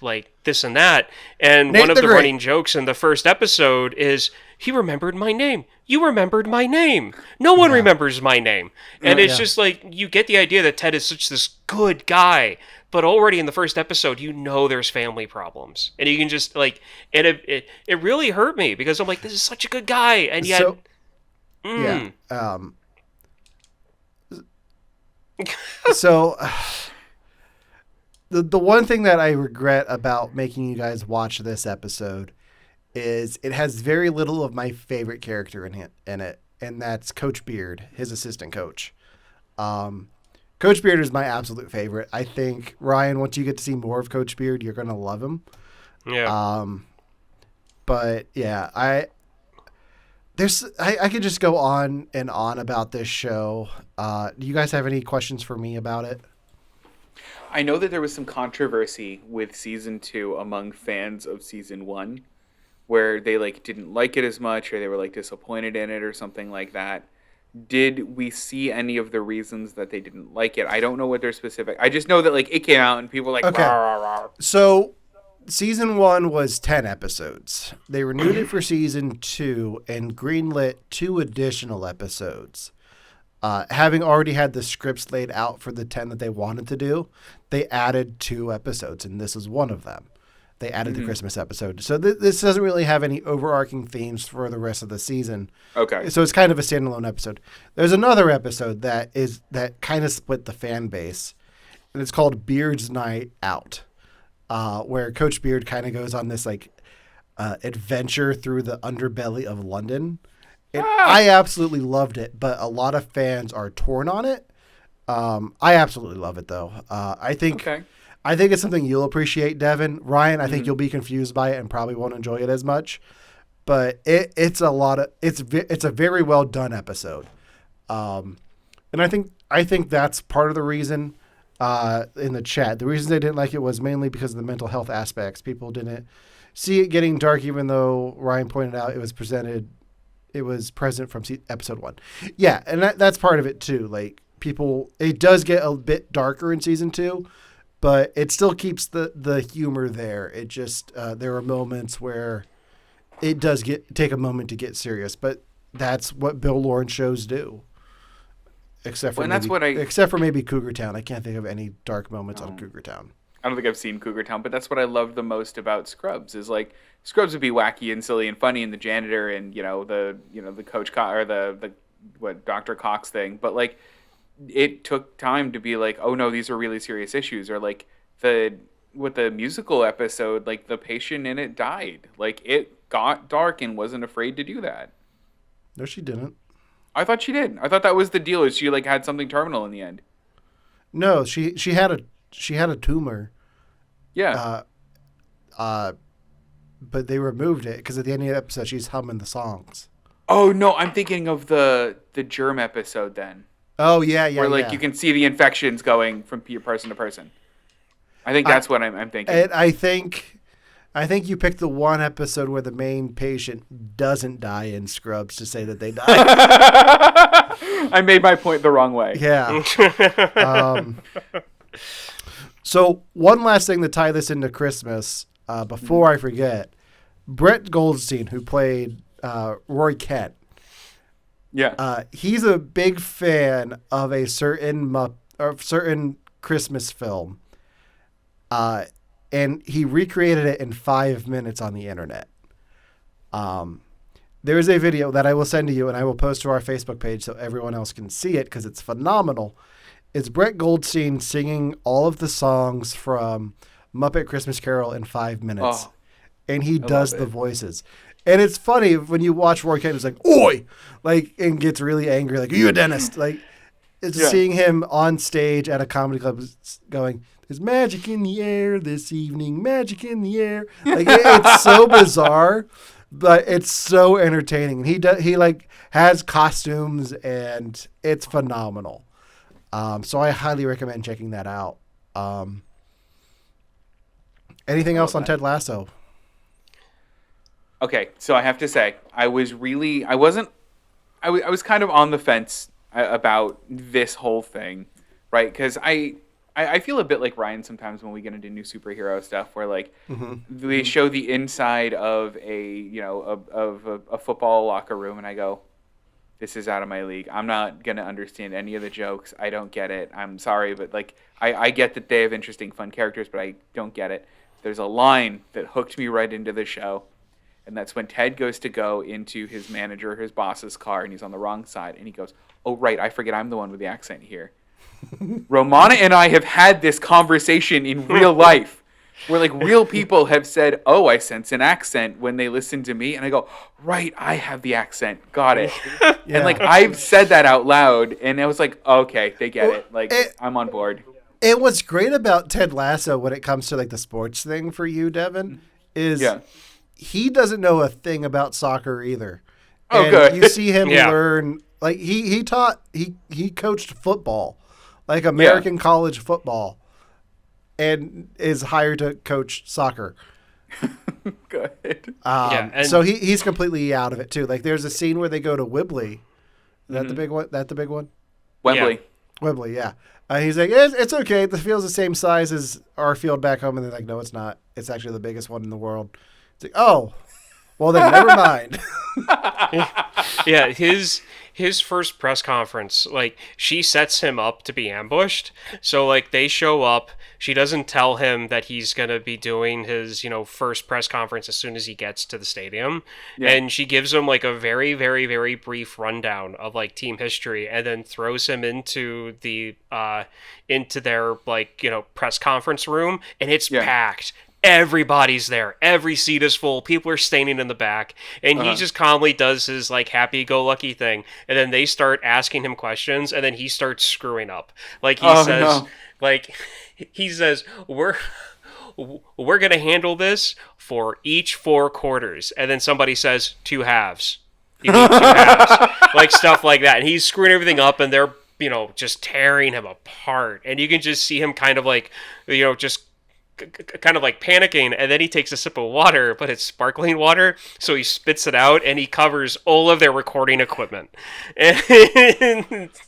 like this and that. And Nate one of the Great. running jokes in the first episode is, he remembered my name. You remembered my name. No one remembers my name. And it's just like, you get the idea that Ted is such this good guy. But already in the first episode, there's family problems. And you can just, like, and it really hurt me because I'm like, this is such a good guy. And yet... So, the one thing that I regret about making you guys watch this episode is it has very little of my favorite character in it, and that's Coach Beard, his assistant coach. Coach Beard is my absolute favorite. I think, Ryan, once you get to see more of Coach Beard, you're going to love him. Yeah. But, yeah, I could just go on and on about this show. Do you guys have any questions for me about it? I know that there was some controversy with season 2 among fans of season 1, where they like didn't like it as much, or they were like disappointed in it, or something like that. Did we see any of the reasons that they didn't like it? I don't know what they're specific. I just know that like it came out and people were like, okay. Rah, rah, rah. So season 1 was 10 episodes. They renewed it for season 2 and greenlit 2 additional episodes. Having already had the scripts laid out for the 10 that they wanted to do, they added 2 episodes, and this is one of them. They added the Christmas episode. So this doesn't really have any overarching themes for the rest of the season. Okay. So it's kind of a standalone episode. There's another episode that kind of split the fan base, and it's called Beard's Night Out, where Coach Beard kind of goes on this adventure through the underbelly of London. And I absolutely loved it, but a lot of fans are torn on it. I absolutely love it, though. I think it's something you'll appreciate, Devin. Ryan, I think you'll be confused by it and probably won't enjoy it as much. But it's a very well done episode, and I think that's part of the reason in the chat. The reason they didn't like it was mainly because of the mental health aspects. People didn't see it getting dark, even though Ryan pointed out it was present from episode 1. Yeah, and that's part of it too. Like it does get a bit darker in season 2, but it still keeps the humor there. It just there are moments where it does take a moment to get serious, but that's what Bill Lawrence shows do. Except for maybe Cougar Town. I can't think of any dark moments on Cougar Town. I don't think I've seen Cougar Town, but that's what I love the most about Scrubs is like Scrubs would be wacky and silly and funny, and the janitor and the coach or the Dr. Cox thing, but like it took time to be like, oh no, these are really serious issues, or like the musical episode, like the patient in it died, like it got dark and wasn't afraid to do that. No, she didn't. I thought she did. I thought that was the deal. Is she like had something terminal in the end? No, she had a tumor. Yeah. But they removed it because at the end of the episode she's humming the songs. Oh no, I'm thinking of the germ episode then. Oh yeah, where you can see the infections going from person to person. I think that's what I'm thinking. And I think you picked the one episode where the main patient doesn't die in Scrubs to say that they died. I made my point the wrong way. Yeah. So one last thing to tie this into Christmas, before I forget, Brett Goldstein, who played Roy Kent. Yeah. He's a big fan of a certain Christmas film. And he recreated it in 5 minutes on the internet. There is a video that I will send to you and I will post to our Facebook page so everyone else can see it because it's phenomenal. It's Brett Goldstein singing all of the songs from Muppet Christmas Carol in 5 minutes. Oh, and he does the voices. And it's funny when you watch Roy Kent, it's like, oi! Like, and gets really angry, like, are you a dentist? Like, it's seeing him on stage at a comedy club going, there's magic in the air this evening, magic in the air. Like, it's so bizarre, but it's so entertaining. He has costumes, and it's phenomenal. So I highly recommend checking that out. Anything else on Ted Lasso? Okay, so I have to say, I was kind of on the fence about this whole thing, right? Because I feel a bit like Ryan sometimes when we get into new superhero stuff, where like they show the inside of a football locker room, and I go, this is out of my league. I'm not gonna understand any of the jokes. I don't get it. I'm sorry, but like I get that they have interesting, fun characters, but I don't get it. There's a line that hooked me right into the show. And that's when Ted goes to go into his boss's car, and he's on the wrong side. And he goes, oh, right, I forget I'm the one with the accent here. Romana and I have had this conversation in real life where, like, real people have said, oh, I sense an accent when they listen to me. And I go, right, I have the accent. Got it. Yeah. And, like, I've said that out loud. And I was like, okay, they get it. Like, I'm on board. And what's great about Ted Lasso when it comes to, like, the sports thing for you, Devin, is... Yeah. He doesn't know a thing about soccer either. Oh, and good. You see him learn, like he coached football, like American college football, and is hired to coach soccer. Good. So he's completely out of it too. Like there's a scene where they go to Wembley. Is that the big one? That the big one? Wembley. Yeah. Wembley, yeah. He's like, it's okay. The field's the same size as our field back home. And they're like, no, it's not. It's actually the biggest one in the world. It's like, oh, well then never mind. Yeah, his his first press conference, like, she sets him up to be ambushed. So, like, they show up. She doesn't tell him that he's going to be doing his, first press conference as soon as he gets to the stadium. Yeah. And she gives him, like, a very, very, very brief rundown of, like, team history, and then throws him into their, like, press conference room, and it's packed. Everybody's there. Every seat is full. People are standing in the back. And he just calmly does his, like, happy-go-lucky thing. And then they start asking him questions, and then he starts screwing up. Like, he says, we're going to handle this for each 4 quarters. And then somebody says, 2 halves. You need 2 halves. Like, stuff like that. And he's screwing everything up, and they're, just tearing him apart. And you can just see him kind of, like, just kind of like panicking, and then he takes a sip of water, but it's sparkling water, so he spits it out, and he covers all of their recording equipment. It's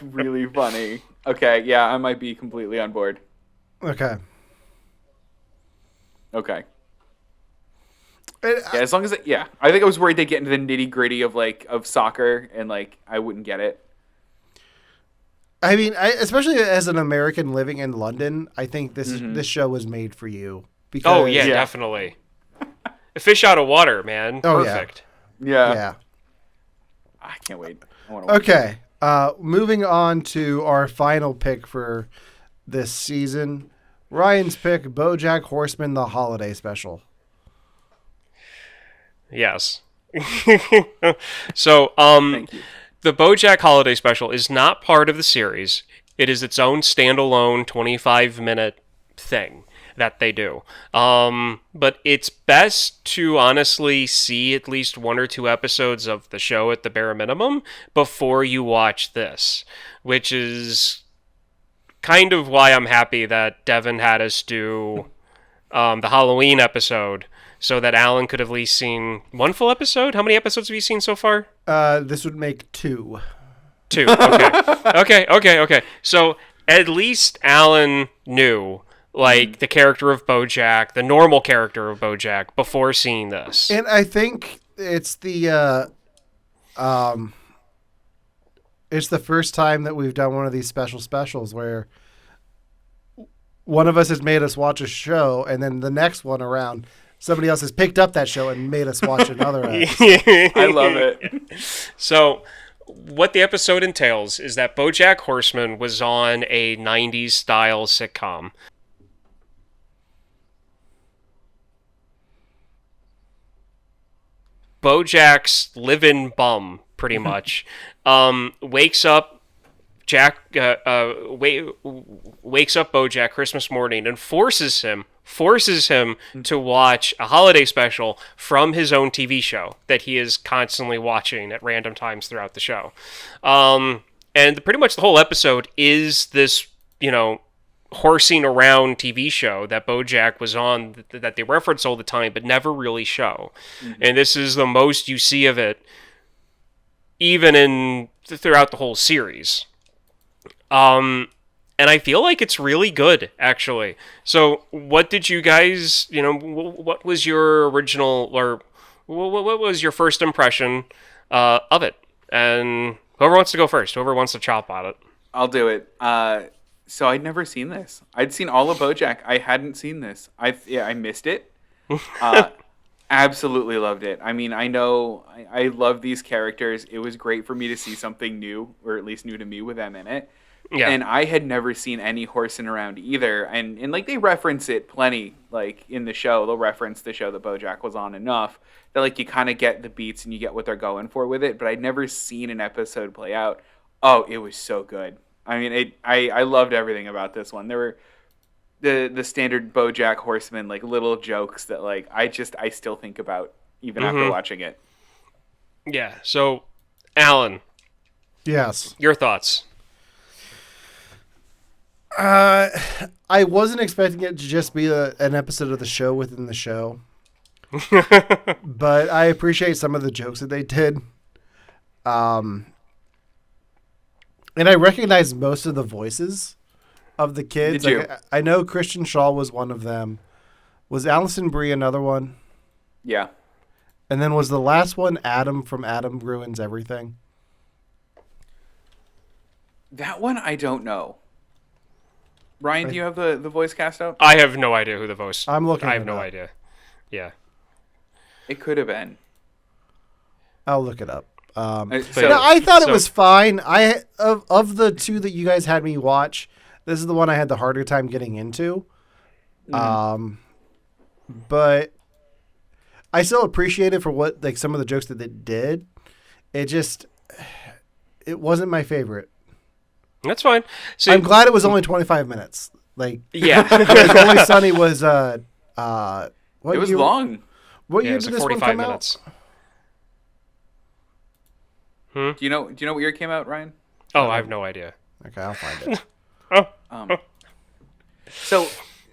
really funny. Okay, yeah, I might be completely on board. Okay. Yeah, as long as I think I was worried they'd get into the nitty gritty of soccer, and like I wouldn't get it. I mean, especially as an American living in London, I think this show was made for you. Because, definitely. A fish out of water, man. Oh, perfect. Yeah. I can't wait. I want to watch Okay. Moving on to our final pick for this season. Ryan's pick, Bojack Horseman, the holiday special. Yes. So, Thank you. The Bojack Holiday Special is not part of the series. It is its own standalone 25-minute thing that they do. But it's best to honestly see at least 1 or 2 episodes of the show at the bare minimum before you watch this, which is kind of why I'm happy that Devin had us do the Halloween episode, so that Alan could have at least seen 1 full episode. How many episodes have you seen so far? This would make 2. 2. Okay. Okay. So at least Alan knew, like, the character of Bojack, the normal character of Bojack, before seeing this. And I think it's the first time that we've done one of these specials where one of us has made us watch a show, and then the next one around, somebody else has picked up that show and made us watch another episode. I love it. So, what the episode entails is that Bojack Horseman was on a 90s style sitcom. Bojack's live-in bum, pretty much, wakes up wakes up Bojack Christmas morning and forces him to watch a holiday special from his own TV show that he is constantly watching at random times throughout the show. And pretty much the whole episode is this, horsing around TV show that Bojack was on, that they reference all the time but never really show. Mm-hmm. And this is the most you see of it even throughout the whole series. And I feel like it's really good, actually. So, what did you guys, what was your original, or what was your first impression of it? And whoever wants to go first, whoever wants to chop on it. I'll do it. So I'd never seen this. I'd seen all of Bojack. I hadn't seen this. I missed it. Absolutely loved it. I mean, I know I love these characters. It was great for me to see something new, or at least new to me, with them in it. Yeah. And I had never seen any horsing around either. And like, they reference it plenty, like, in the show. They'll reference the show that Bojack was on enough that, like, you kind of get the beats and you get what they're going for with it. But I'd never seen an episode play out. Oh, it was so good. I mean, I loved everything about this one. There were the standard Bojack Horseman, like, little jokes that, like, I still think about even after watching it. Yeah. So, Alan. Yes. Your thoughts? I wasn't expecting it to just be an episode of the show within the show. But I appreciate some of the jokes that they did. And I recognize most of the voices of the kids. Did you? Like, I know Christian Shaw was one of them. Was Alison Brie another one? Yeah. And then was the last one Adam from Adam Ruins Everything? That one I don't know. Ryan, do you have the voice cast out? I have no idea who the voice. I'm looking I have it no up. idea. Yeah. It could have been. I'll look it up. So, No, I thought it so- was fine. Of the two that you guys had me watch, this is the one I had the harder time getting into. But I still appreciate it for what like some of the jokes that it did. It wasn't my favorite. That's fine. See, I'm glad it was only 25 minutes. Like yeah. like, Only Sunny was what it was year, long. What Yeah, year it was did like this one 45 come minutes. Do you know what year it came out, Ryan? Oh, I have no idea. out? Okay, I'll find it.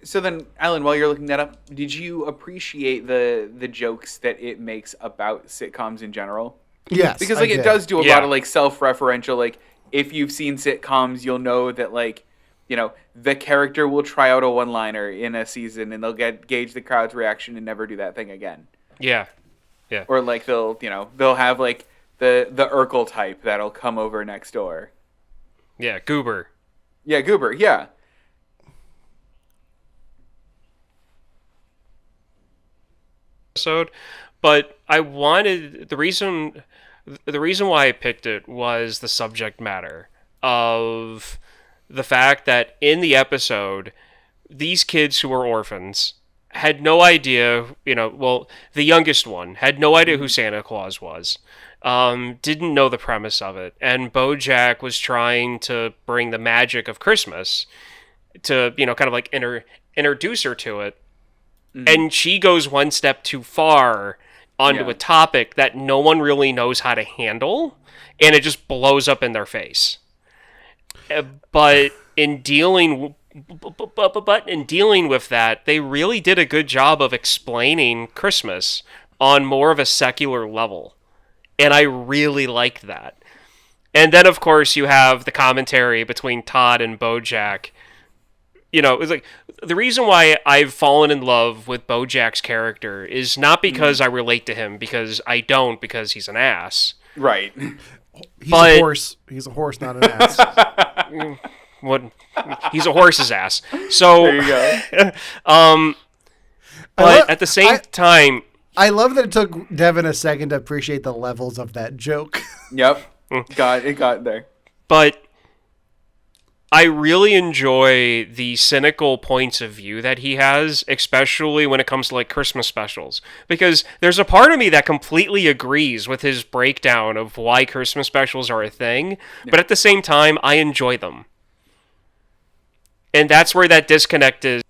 So then, Alan, while you're looking that up, did you appreciate the jokes that it makes about sitcoms in general? Yes, Because I like it did. does do a Yeah. lot of like self-referential. Like if you've seen sitcoms, you'll know that like the character will try out a one-liner in a season and they'll gauge the crowd's reaction and never do that thing again. Yeah. Or like they'll have like the Urkel type that'll come over next door. Yeah. Goober. Yeah, Goober. Yeah. Episode, but I wanted the reason why I picked it was the subject matter of the fact that in the episode, these kids who were orphans had no idea, well, the youngest one had no idea who Santa Claus was, didn't know the premise of it, and Bojack was trying to bring the magic of Christmas to, kind of like introduce her to it. And she goes one step too far onto a topic that no one really knows how to handle, and it just blows up in their face. But in dealing with that, they really did a good job of explaining Christmas on more of a secular level, and I really liked that. And then, of course, you have the commentary between Todd and Bojack. It's like the reason why I've fallen in love with Bojack's character is not because I relate to him, because I don't, because he's an ass. Right. He's a horse. He's a horse, not an ass. What? He's a horse's ass. So There you go. but at the same time, I love that it took Devin a second to appreciate the levels of that joke. Yep. It got there. but I really enjoy the cynical points of view that he has, especially when it comes to like Christmas specials. Because there's a part of me that completely agrees with his breakdown of why Christmas specials are a thing, but at the same time, I enjoy them. And that's where that disconnect is.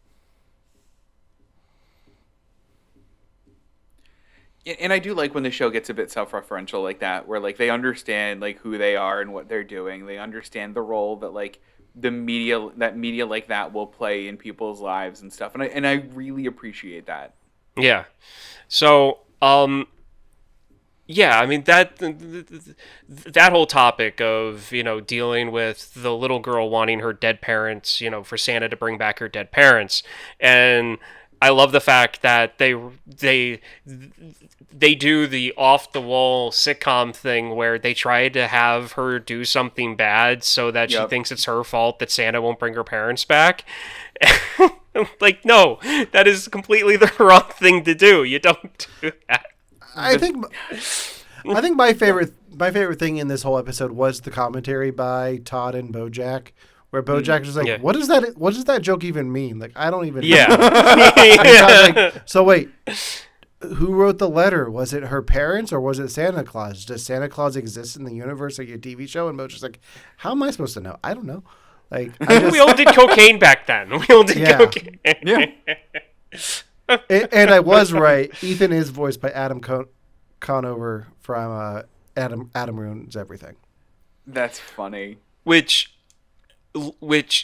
And I do like when the show gets a bit self-referential like that, where like they understand like who they are and what they're doing. They understand the role that like media like that will play in people's lives and stuff. And I really appreciate that. Yeah. So, yeah, I mean that whole topic of, dealing with the little girl wanting her dead parents, for Santa to bring back her dead parents. And I love the fact that they do the off-the-wall sitcom thing where they try to have her do something bad so that she thinks it's her fault that Santa won't bring her parents back. Like, no, that is completely the wrong thing to do. You don't do that. I think my favorite thing in this whole episode was the commentary by Todd and Bojack, where Bojack was like, "What does that joke even mean? Like, I don't even know." Yeah. And Todd's like, so wait, who wrote the letter? Was it her parents or was it Santa Claus? Does Santa Claus exist in the universe of your TV show? And Bojack's like, how am I supposed to know? I don't know. Like, We all did cocaine back then. We all did cocaine. Yeah. and I was right. Ethan is voiced by Adam Conover from Adam Ruins Everything. That's funny. Which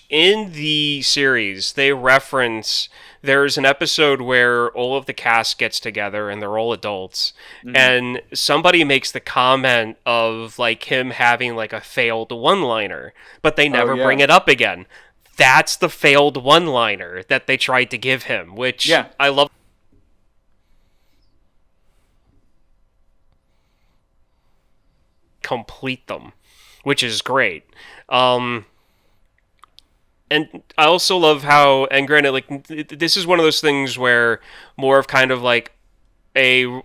in the series they reference. There's an episode where all of the cast gets together and they're all adults, and somebody makes the comment of like him having like a failed one-liner, but they never bring it up again. That's the failed one-liner that they tried to give him, which I love. Complete them. which is great. And I also love how, and granted, like this is one of those things where more of kind of like a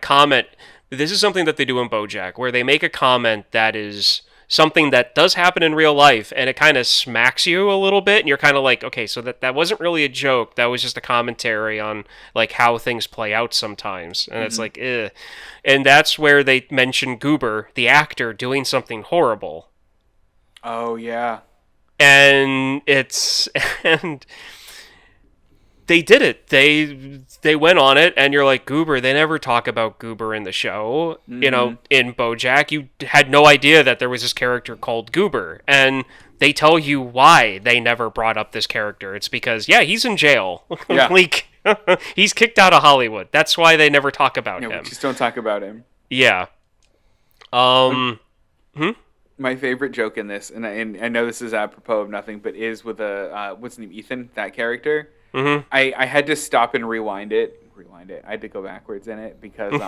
comment. This is something that they do in Bojack, where they make a comment that is something that does happen in real life, and it kind of smacks you a little bit, and you're kind of like, okay, so that wasn't really a joke. That was just a commentary on like how things play out sometimes, and it's like, eh. And that's where they mention Goober, the actor, doing something horrible. Oh yeah. And it's and they did it. They went on it, and you're like, Goober. They never talk about Goober in the show. You know, in BoJack, you had no idea that there was this character called Goober, and they tell you why they never brought up this character. It's because he's in jail. Yeah. Like he's kicked out of Hollywood. That's why they never talk about him. We just don't talk about him. Yeah. My favorite joke in this, and I know this is apropos of nothing, but is with what's his name, Ethan, that character. Mm-hmm. I had to stop and rewind it. I had to go backwards in it because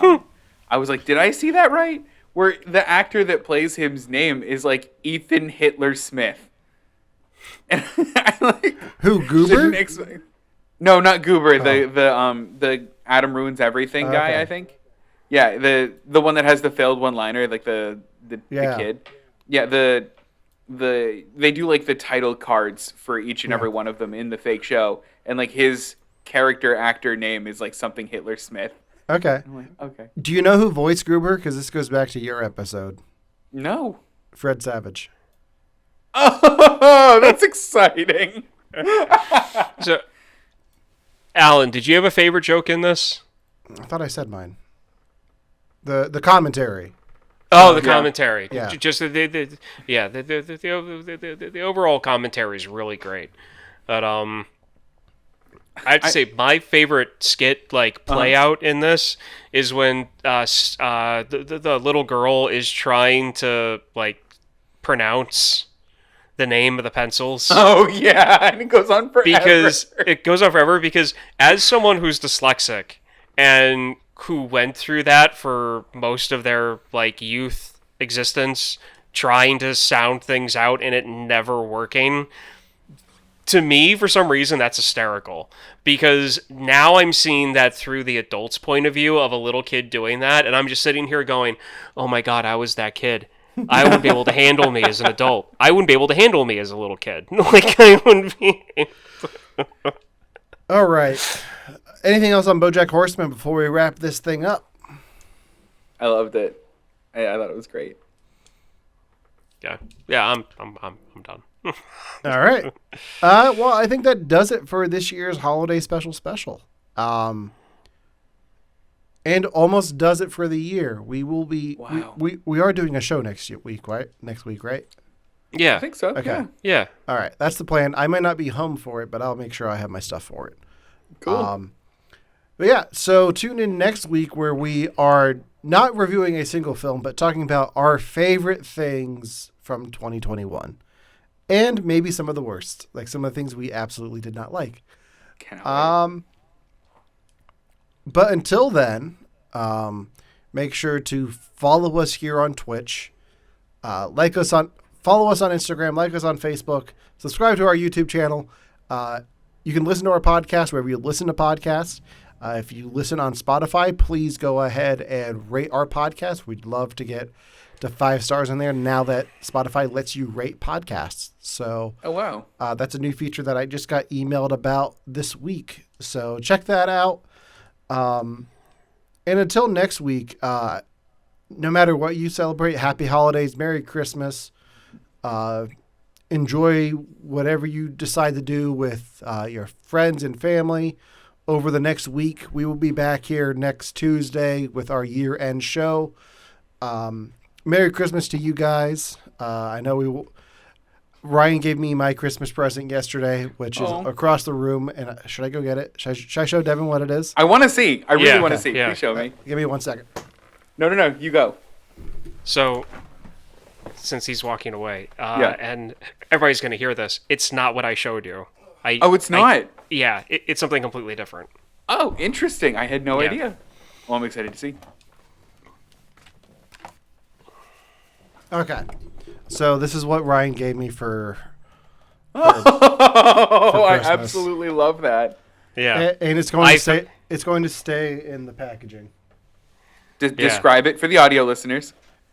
I was like, did I see that right? Where the actor that plays him's name is like Ethan Hitler Smith. And I like Who, Goober? No, not Goober. The Adam Ruins Everything guy. Okay. I think. Yeah, the one that has the failed one-liner, like the kid. Yeah, they do like the title cards for each and every one of them in the fake show, and like his character actor name is like something Hitler Smith. Okay. I'm like, okay. Do you know who voiced Gruber? Because this goes back to your episode. No. Fred Savage. Oh, that's exciting. So, Alan, did you have a favorite joke in this? I thought I said mine. The commentary. Oh, the commentary. Yeah. Just the overall commentary is really great. But I'd say my favorite skit play out in this is when the little girl is trying to pronounce the name of the pencils. Oh yeah, and it goes on forever. Because as someone who's dyslexic and who went through that for most of their youth existence, trying to sound things out and it never working, to me, for some reason, that's hysterical. Because now I'm seeing that through the adult's point of view of a little kid doing that, and I'm just sitting here going, oh my god, I was that kid. I wouldn't be able to handle me as an adult. I wouldn't be able to handle me as a little kid. I wouldn't be... All right. Anything else on BoJack Horseman before we wrap this thing up? I loved it. I thought it was great. Yeah, I'm done. All right. Well, I think that does it for this year's holiday special. And almost does it for the year. We will be. Wow. We are doing a show next week, right? Yeah, I think so. Okay. Yeah. All right. That's the plan. I might not be home for it, but I'll make sure I have my stuff for it. Cool. But yeah, so tune in next week where we are not reviewing a single film, but talking about our favorite things from 2021. And maybe some of the worst, like some of the things we absolutely did not like. Cannot wait. But until then, make sure to follow us here on Twitch. Follow us on Instagram, like us on Facebook, subscribe to our YouTube channel. You can listen to our podcast wherever you listen to podcasts. If you listen on Spotify, please go ahead and rate our podcast. We'd love to get to 5 stars in there now that Spotify lets you rate podcasts. So, oh, wow. That's a new feature that I just got emailed about this week. So check that out. And until next week, no matter what you celebrate, happy holidays, Merry Christmas. Enjoy whatever you decide to do with your friends and family over the next week. We will be back here next Tuesday with our year-end show. Merry Christmas to you guys. I know Ryan gave me my Christmas present yesterday, which is across the room. And should I go get it? Should I show Devin what it is? I want to see. I really want to see. Yeah. Please show me. Give me 1 second. No. You go. So, since he's walking away, and everybody's going to hear this, it's not what I showed you. It's not? It's something completely different. Oh, interesting. I had no idea. Well, I'm excited to see. Okay. So this is what Ryan gave me for Oh, I Christmas. absolutely love that. Yeah. and it's going to stay. It's going to stay in the packaging. Describe it for the audio listeners.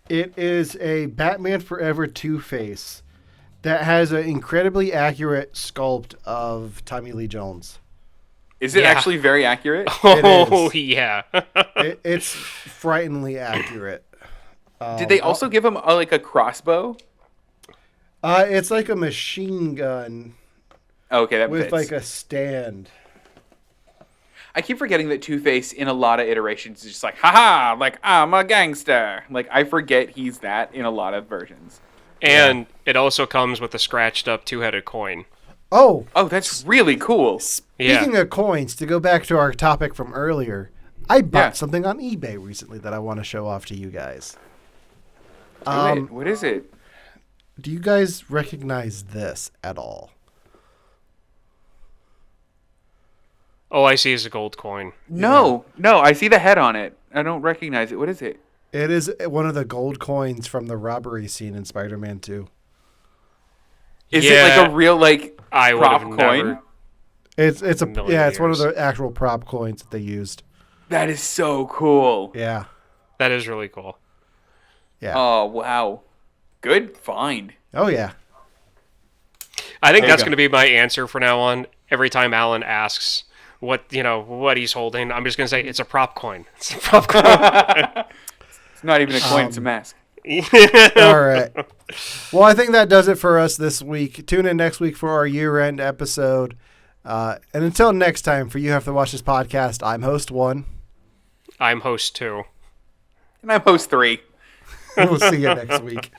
It is a Batman Forever Two-Face that has an incredibly accurate sculpt of Tommy Lee Jones. Is it Yeah. actually very accurate? Oh, is. yeah. It's frighteningly accurate. Did they also give him like a crossbow? It's like a machine gun Okay, that with fits. like a stand. I keep forgetting that Two-Face in a lot of iterations is just like, haha, like, I'm a gangster. Like, I forget he's that in a lot of versions. And it also comes with a scratched up 2-headed coin. Oh, Oh, that's really cool. speaking of coins, to go back to our topic from earlier, I bought Yeah. something on eBay recently that I want to show off to you guys. Wait, what is it? Do you guys recognize this at all? Oh, I see is a gold coin. No, I see the head on it. I don't recognize it. What is it? It is one of the gold coins from the robbery scene in Spider-Man 2. Is it Yeah. like a real, like, I would prop have coin? never. It's Million it's one of years. the actual prop coins that they used. That is so cool. Yeah. That is really cool. Yeah. Oh, wow. Good find. Oh yeah. I think There you that's go. going to be my answer from now on. Every time Alan asks what he's holding, I'm just going to say it's a prop coin. It's a prop coin. It's not even a coin, it's a mask. All right. Well, I think that does it for us this week. Tune in next week for our year-end episode. And until next time, for You Have to Watch This Podcast, I'm host 1. I'm host 2. And I'm host 3. We'll see you next week.